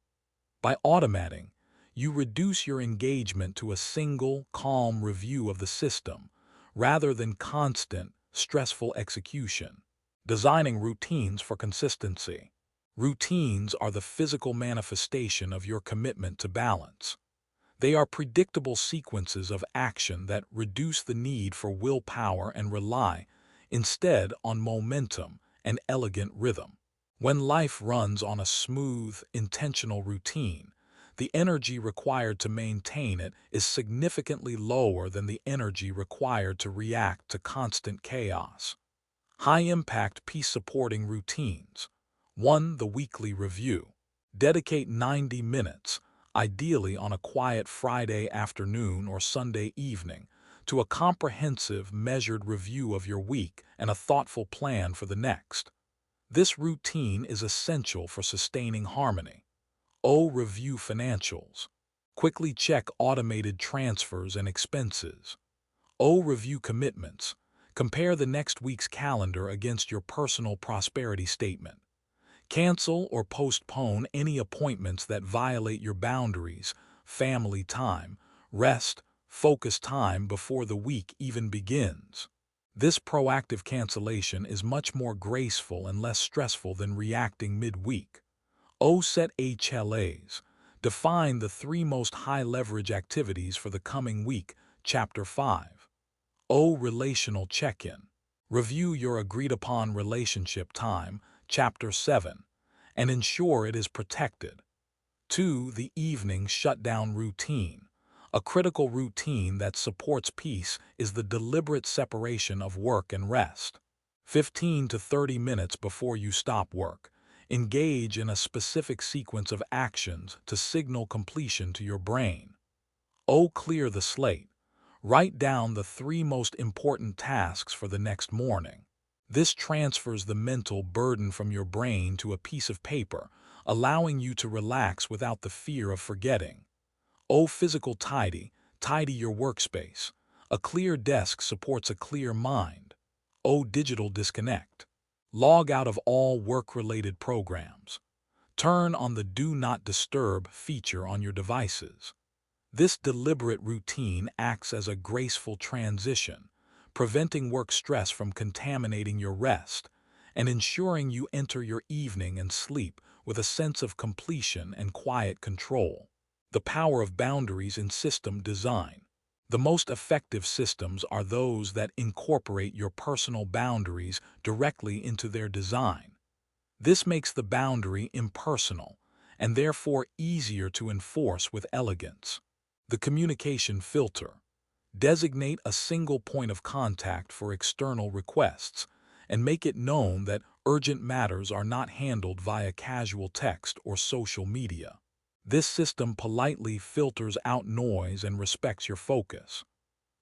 By automating, you reduce your engagement to a single, calm review of the system, rather than constant, stressful execution. Designing routines for consistency. Routines are the physical manifestation of your commitment to balance. They are predictable sequences of action that reduce the need for willpower and rely instead on momentum and elegant rhythm. When life runs on a smooth, intentional routine, the energy required to maintain it is significantly lower than the energy required to react to constant chaos. High-impact peace-supporting routines. 1. The weekly review. Dedicate 90 minutes, ideally on a quiet Friday afternoon or Sunday evening, to a comprehensive, measured review of your week and a thoughtful plan for the next. This routine is essential for sustaining harmony. Review financials. Quickly check automated transfers and expenses. Review commitments. Compare the next week's calendar against your personal prosperity statement. Cancel or postpone any appointments that violate your boundaries, family time, rest, focus time before the week even begins. This proactive cancellation is much more graceful and less stressful than reacting mid-week. Set HLAs. Define the 3 most high-leverage activities for the coming week, Chapter 5. Relational check-in. Review your agreed-upon relationship time, Chapter 7, and ensure it is protected. 2. The evening shutdown routine. A critical routine that supports peace is the deliberate separation of work and rest. 15 to 30 minutes before you stop work, engage in a specific sequence of actions to signal completion to your brain. Clear the slate. Write down the 3 most important tasks for the next morning. This transfers the mental burden from your brain to a piece of paper, allowing you to relax without the fear of forgetting. Physical tidy. Tidy your workspace. A clear desk supports a clear mind. Digital disconnect. Log out of all work-related programs. Turn on the Do Not Disturb feature on your devices. This deliberate routine acts as a graceful transition, preventing work stress from contaminating your rest and ensuring you enter your evening and sleep with a sense of completion and quiet control. The power of boundaries in system design. The most effective systems are those that incorporate your personal boundaries directly into their design. This makes the boundary impersonal and therefore easier to enforce with elegance. The communication filter. Designate a single point of contact for external requests and make it known that urgent matters are not handled via casual text or social media. This system politely filters out noise and respects your focus.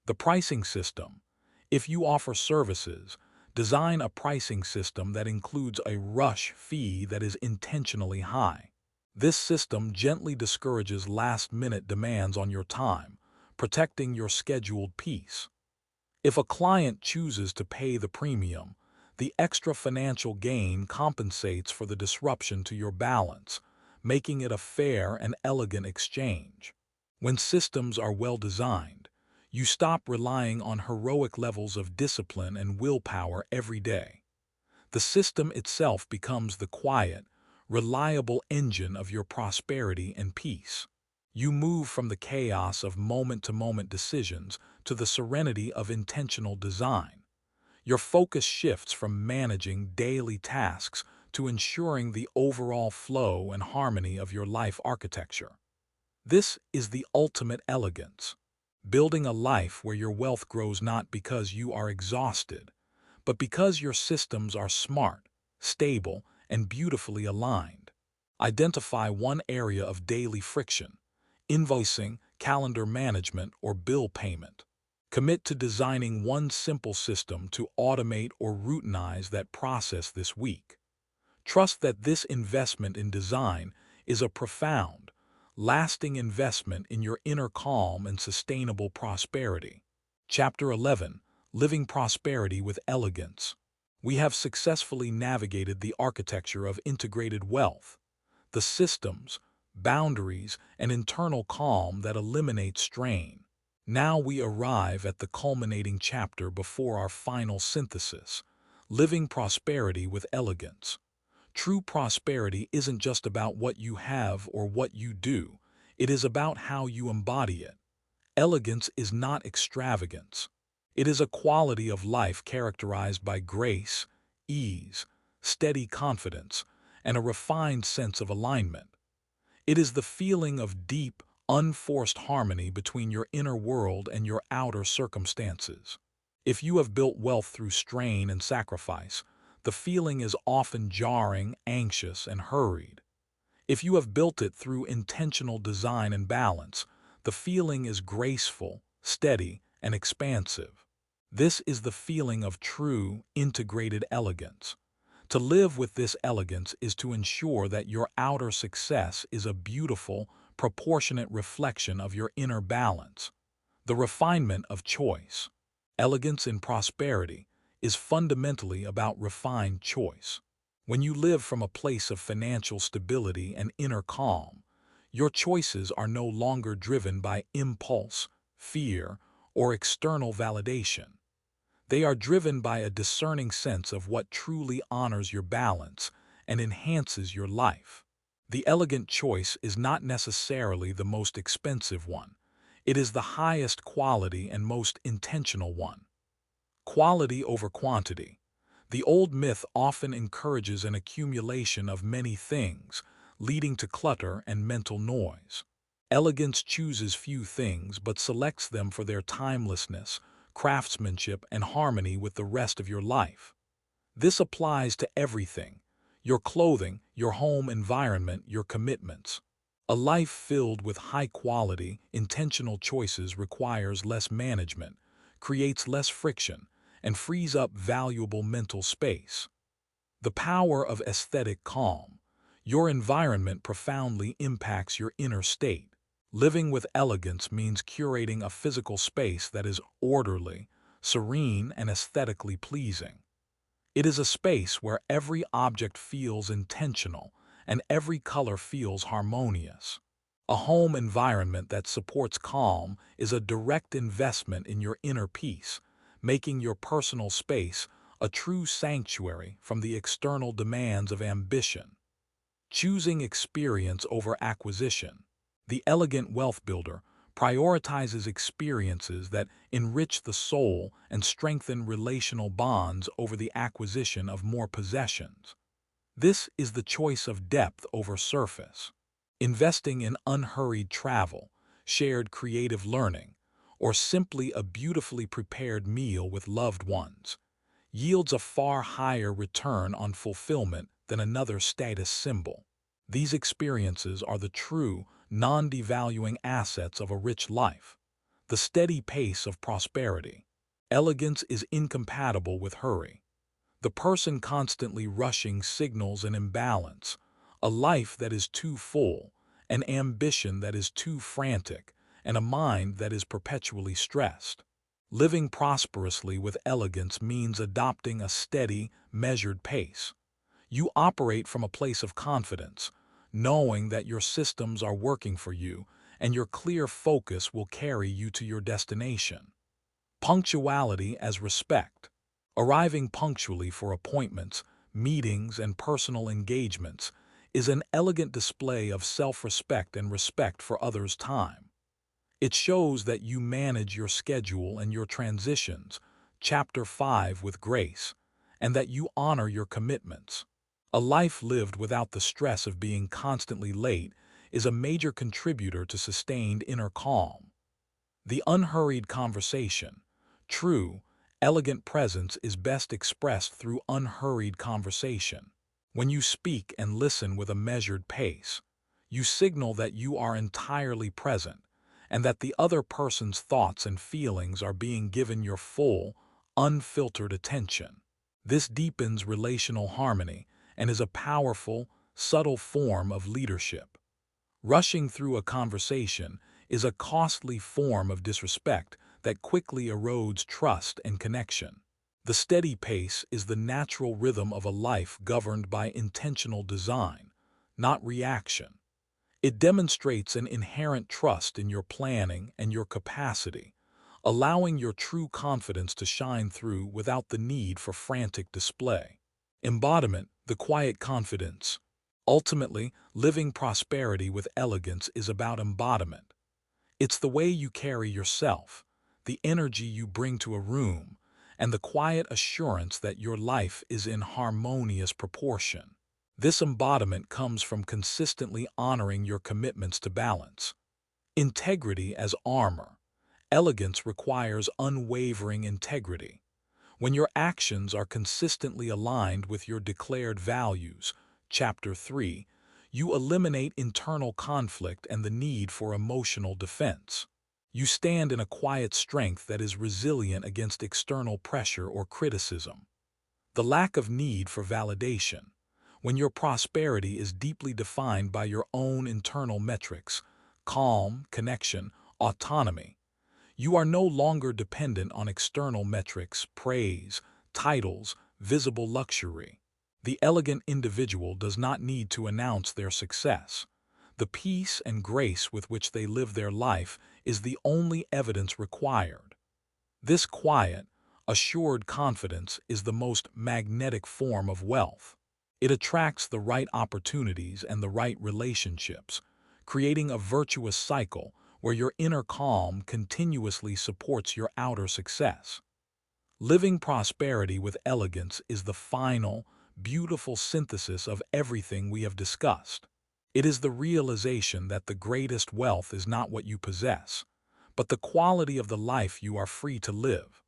The pricing system. If you offer services, design a pricing system that includes a rush fee that is intentionally high. This system gently discourages last-minute demands on your time, protecting your scheduled peace. If a client chooses to pay the premium, the extra financial gain compensates for the disruption to your balance, making it a fair and elegant exchange. When systems are well designed, you stop relying on heroic levels of discipline and willpower every day. The system itself becomes the quiet, reliable engine of your prosperity and peace. You move from the chaos of moment-to-moment decisions to the serenity of intentional design. Your focus shifts from managing daily tasks to ensuring the overall flow and harmony of your life architecture. This is the ultimate elegance. Building a life where your wealth grows not because you are exhausted, but because your systems are smart, stable, and beautifully aligned. Identify one area of daily friction: invoicing, calendar management, or bill payment. Commit to designing one simple system to automate or routinize that process this week. Trust that this investment in design is a profound, lasting investment in your inner calm and sustainable prosperity. Chapter 11. Living Prosperity with Elegance. We have successfully navigated the architecture of integrated wealth, the systems, boundaries, and internal calm that eliminate strain. Now we arrive at the culminating chapter before our final synthesis: living prosperity with elegance. True prosperity isn't just about what you have or what you do, it is about how you embody it. Elegance is not extravagance. It is a quality of life characterized by grace, ease, steady confidence, and a refined sense of alignment. It is the feeling of deep, unforced harmony between your inner world and your outer circumstances. If you have built wealth through strain and sacrifice, the feeling is often jarring, anxious, and hurried. If you have built it through intentional design and balance, the feeling is graceful, steady, and expansive. This is the feeling of true, integrated elegance. To live with this elegance is to ensure that your outer success is a beautiful, proportionate reflection of your inner balance. The refinement of choice. Elegance in prosperity is fundamentally about refined choice. When you live from a place of financial stability and inner calm, your choices are no longer driven by impulse, fear, or external validation. They are driven by a discerning sense of what truly honors your balance and enhances your life. The elegant choice is not necessarily the most expensive one. It is the highest quality and most intentional one. Quality over quantity. The old myth often encourages an accumulation of many things, leading to clutter and mental noise. Elegance chooses few things but selects them for their timelessness, craftsmanship, and harmony with the rest of your life. This applies to everything: your clothing, your home environment, your commitments. A life filled with high-quality, intentional choices requires less management, creates less friction, and frees up valuable mental space. The power of aesthetic calm. Your environment profoundly impacts your inner state. Living with elegance means curating a physical space that is orderly, serene, and aesthetically pleasing. It is a space where every object feels intentional and every color feels harmonious. A home environment that supports calm is a direct investment in your inner peace, making your personal space a true sanctuary from the external demands of ambition. Choosing experience over acquisition. The elegant wealth builder prioritizes experiences that enrich the soul and strengthen relational bonds over the acquisition of more possessions. This is the choice of depth over surface. Investing in unhurried travel, shared creative learning, or simply a beautifully prepared meal with loved ones yields a far higher return on fulfillment than another status symbol. These experiences are the true, non-devaluing assets of a rich life, the steady pace of prosperity. Elegance is incompatible with hurry. The person constantly rushing signals an imbalance, a life that is too full, an ambition that is too frantic, and a mind that is perpetually stressed. Living prosperously with elegance means adopting a steady, measured pace. You operate from a place of confidence, knowing that your systems are working for you and your clear focus will carry you to your destination. Punctuality as respect. Arriving punctually for appointments, meetings, and personal engagements is an elegant display of self-respect and respect for others' time. It shows that you manage your schedule and your transitions, Chapter 5, with grace, and that you honor your commitments. A life lived without the stress of being constantly late is a major contributor to sustained inner calm. The unhurried conversation. True, elegant presence is best expressed through unhurried conversation. When you speak and listen with a measured pace, you signal that you are entirely present and that the other person's thoughts and feelings are being given your full, unfiltered attention. This deepens relational harmony and is a powerful, subtle form of leadership. Rushing through a conversation is a costly form of disrespect that quickly erodes trust and connection. The steady pace is the natural rhythm of a life governed by intentional design, not reaction. It demonstrates an inherent trust in your planning and your capacity, allowing your true confidence to shine through without the need for frantic display. Embodiment, the quiet confidence. Ultimately, living prosperity with elegance is about embodiment. It's the way you carry yourself, the energy you bring to a room, and the quiet assurance that your life is in harmonious proportion. This embodiment comes from consistently honoring your commitments to balance. Integrity as armor. Elegance requires unwavering integrity. When your actions are consistently aligned with your declared values, Chapter 3, you eliminate internal conflict and the need for emotional defense. You stand in a quiet strength that is resilient against external pressure or criticism. The lack of need for validation. When your prosperity is deeply defined by your own internal metrics, calm, connection, autonomy, you are no longer dependent on external metrics, praise, titles, visible luxury. The elegant individual does not need to announce their success. The peace and grace with which they live their life is the only evidence required. This quiet, assured confidence is the most magnetic form of wealth. It attracts the right opportunities and the right relationships, creating a virtuous cycle where your inner calm continuously supports your outer success. Living prosperity with elegance is the final, beautiful synthesis of everything we have discussed. It is the realization that the greatest wealth is not what you possess, but the quality of the life you are free to live.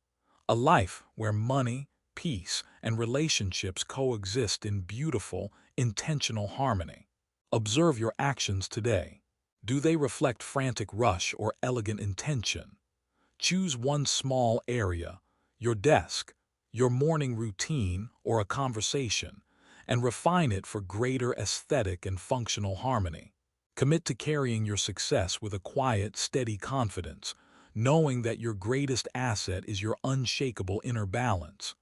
A life where money, peace, and relationships coexist in beautiful, intentional harmony. Observe your actions today. Do they reflect frantic rush or elegant intention? Choose one small area, your desk, your morning routine, or a conversation, and refine it for greater aesthetic and functional harmony. Commit to carrying your success with a quiet, steady confidence, knowing that your greatest asset is your unshakable inner balance.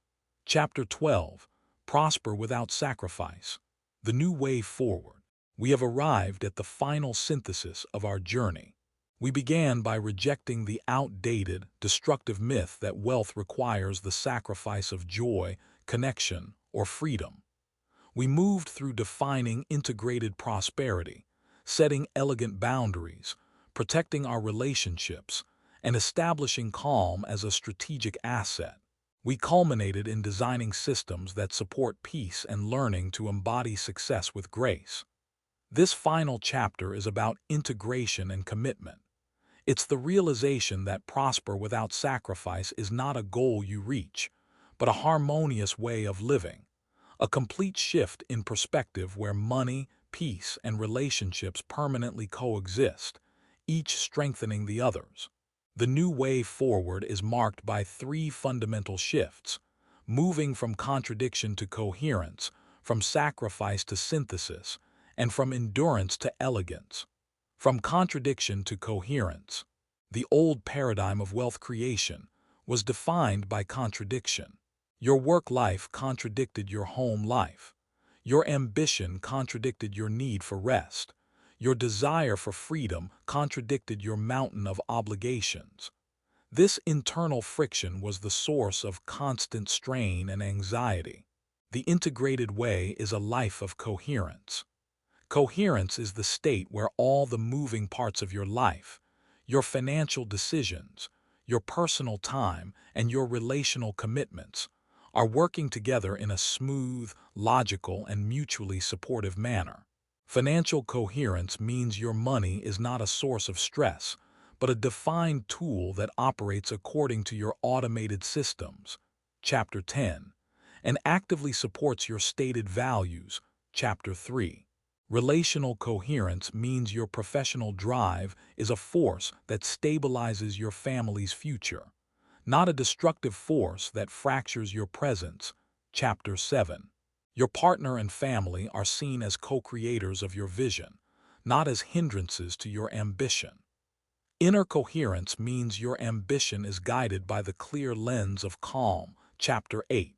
Chapter 12. Prosper without sacrifice. The new way forward. We have arrived at the final synthesis of our journey. We began by rejecting the outdated, destructive myth that wealth requires the sacrifice of joy, connection, or freedom. We moved through defining integrated prosperity, setting elegant boundaries, protecting our relationships, and establishing calm as a strategic asset. We culminated in designing systems that support peace and learning to embody success with grace. This final chapter is about integration and commitment. It's the realization that prosper without sacrifice is not a goal you reach, but a harmonious way of living, a complete shift in perspective where money, peace, and relationships permanently coexist, each strengthening the others. The new way forward is marked by three fundamental shifts: moving from contradiction to coherence, from sacrifice to synthesis, and from endurance to elegance. From contradiction to coherence. The old paradigm of wealth creation was defined by contradiction. Your work life contradicted your home life. Your ambition contradicted your need for rest. Your desire for freedom contradicted your mountain of obligations. This internal friction was the source of constant strain and anxiety. The integrated way is a life of coherence. Coherence is the state where all the moving parts of your life, your financial decisions, your personal time, and your relational commitments are working together in a smooth, logical, and mutually supportive manner. Financial coherence means your money is not a source of stress, but a defined tool that operates according to your automated systems, Chapter 10, and actively supports your stated values, Chapter 3. Relational coherence means your professional drive is a force that stabilizes your family's future, not a destructive force that fractures your presence, Chapter 7. Your partner and family are seen as co-creators of your vision, not as hindrances to your ambition. Inner coherence means your ambition is guided by the clear lens of calm, Chapter 8,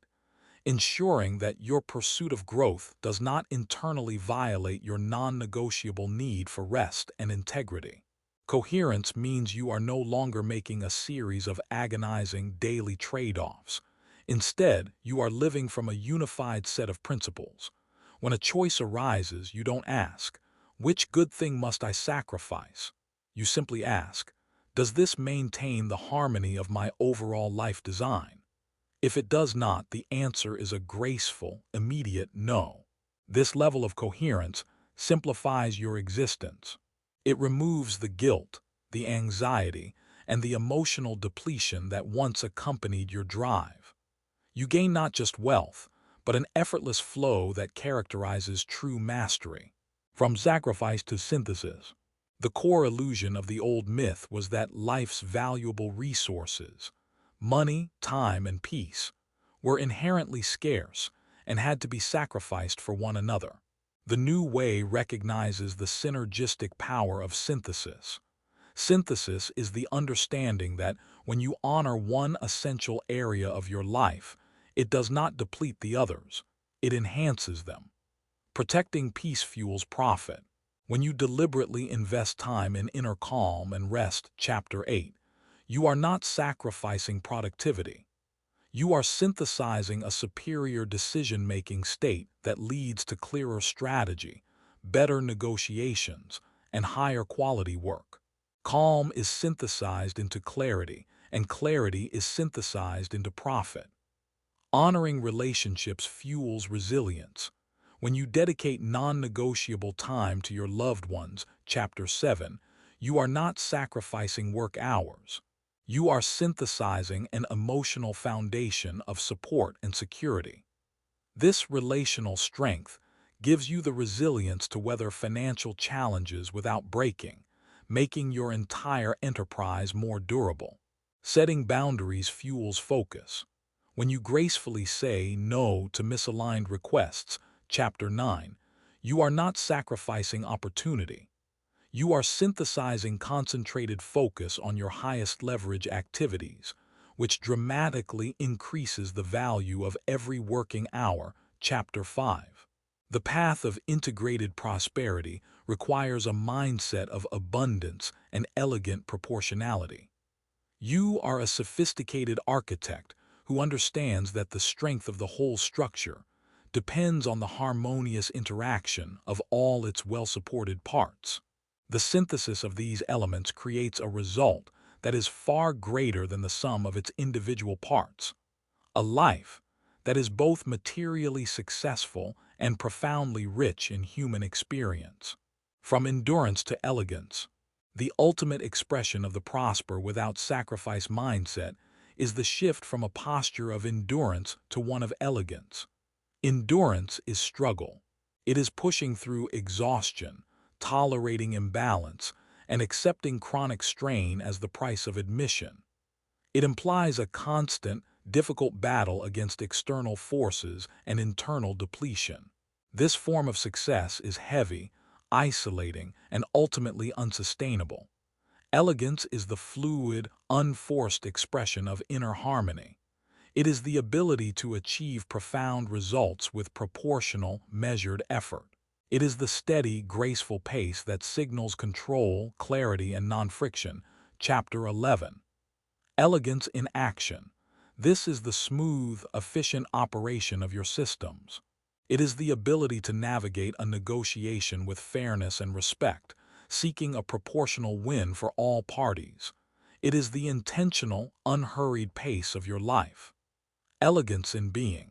ensuring that your pursuit of growth does not internally violate your non-negotiable need for rest and integrity. Coherence means you are no longer making a series of agonizing daily trade-offs. Instead, you are living from a unified set of principles. When a choice arises, you don't ask, "Which good thing must I sacrifice?" You simply ask, "Does this maintain the harmony of my overall life design?" If it does not, the answer is a graceful, immediate no. This level of coherence simplifies your existence. It removes the guilt, the anxiety, and the emotional depletion that once accompanied your drive. You gain not just wealth, but an effortless flow that characterizes true mastery. From sacrifice to synthesis. The core illusion of the old myth was that life's valuable resources, money, time, and peace, were inherently scarce and had to be sacrificed for one another. The new way recognizes the synergistic power of synthesis. Synthesis is the understanding that when you honor one essential area of your life, it does not deplete the others, it enhances them. Protecting peace fuels profit. When you deliberately invest time in inner calm and rest, Chapter 8, you are not sacrificing productivity. You are synthesizing a superior decision-making state that leads to clearer strategy, better negotiations, and higher quality work. Calm is synthesized into clarity, and clarity is synthesized into profit. Honoring relationships fuels resilience. When you dedicate non-negotiable time to your loved ones, Chapter 7, you are not sacrificing work hours. You are synthesizing an emotional foundation of support and security. This relational strength gives you the resilience to weather financial challenges without breaking, making your entire enterprise more durable. Setting boundaries fuels focus. When you gracefully say no to misaligned requests, Chapter 9, you are not sacrificing opportunity. You are synthesizing concentrated focus on your highest leverage activities, which dramatically increases the value of every working hour. Chapter 5. The path of integrated prosperity requires a mindset of abundance and elegant proportionality. You are a sophisticated architect who understands that the strength of the whole structure depends on the harmonious interaction of all its well-supported parts. The synthesis of these elements creates a result that is far greater than the sum of its individual parts, a life that is both materially successful and profoundly rich in human experience. From endurance to elegance, the ultimate expression of the prosper without sacrifice mindset is the shift from a posture of endurance to one of elegance. Endurance is struggle. It is pushing through exhaustion, tolerating imbalance, and accepting chronic strain as the price of admission. It implies a constant, difficult battle against external forces and internal depletion. This form of success is heavy, isolating, and ultimately unsustainable. Elegance is the fluid, unforced expression of inner harmony. It is the ability to achieve profound results with proportional, measured effort. It is the steady, graceful pace that signals control, clarity, and non-friction. Chapter 11. Elegance in action. This is the smooth, efficient operation of your systems. It is the ability to navigate a negotiation with fairness and respect, seeking a proportional win for all parties. It is the intentional, unhurried pace of your life. Elegance in being.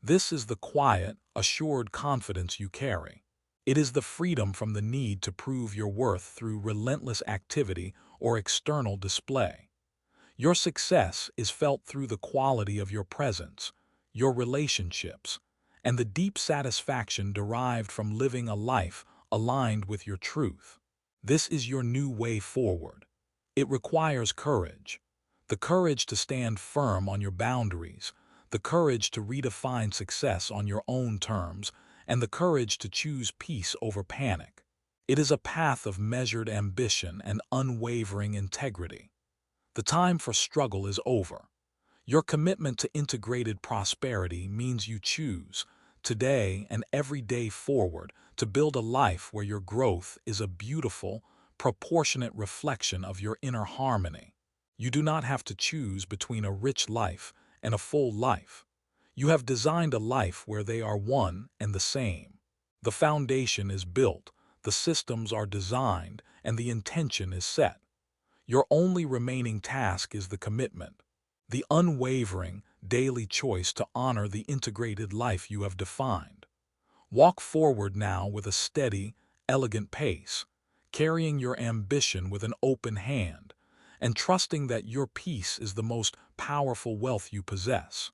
This is the quiet, assured confidence you carry. It is the freedom from the need to prove your worth through relentless activity or external display. Your success is felt through the quality of your presence, your relationships, and the deep satisfaction derived from living a life aligned with your truth. This is your new way forward. It requires courage. The courage to stand firm on your boundaries, the courage to redefine success on your own terms, and the courage to choose peace over panic. It is a path of measured ambition and unwavering integrity. The time for struggle is over. Your commitment to integrated prosperity means you choose, today and every day forward, to build a life where your growth is a beautiful, proportionate reflection of your inner harmony. You do not have to choose between a rich life and a full life. You have designed a life where they are one and the same. The foundation is built, the systems are designed, and the intention is set. Your only remaining task is the commitment, the unwavering, daily choice to honor the integrated life you have defined. Walk forward now with a steady, elegant pace, carrying your ambition with an open hand, and trusting that your peace is the most powerful wealth you possess.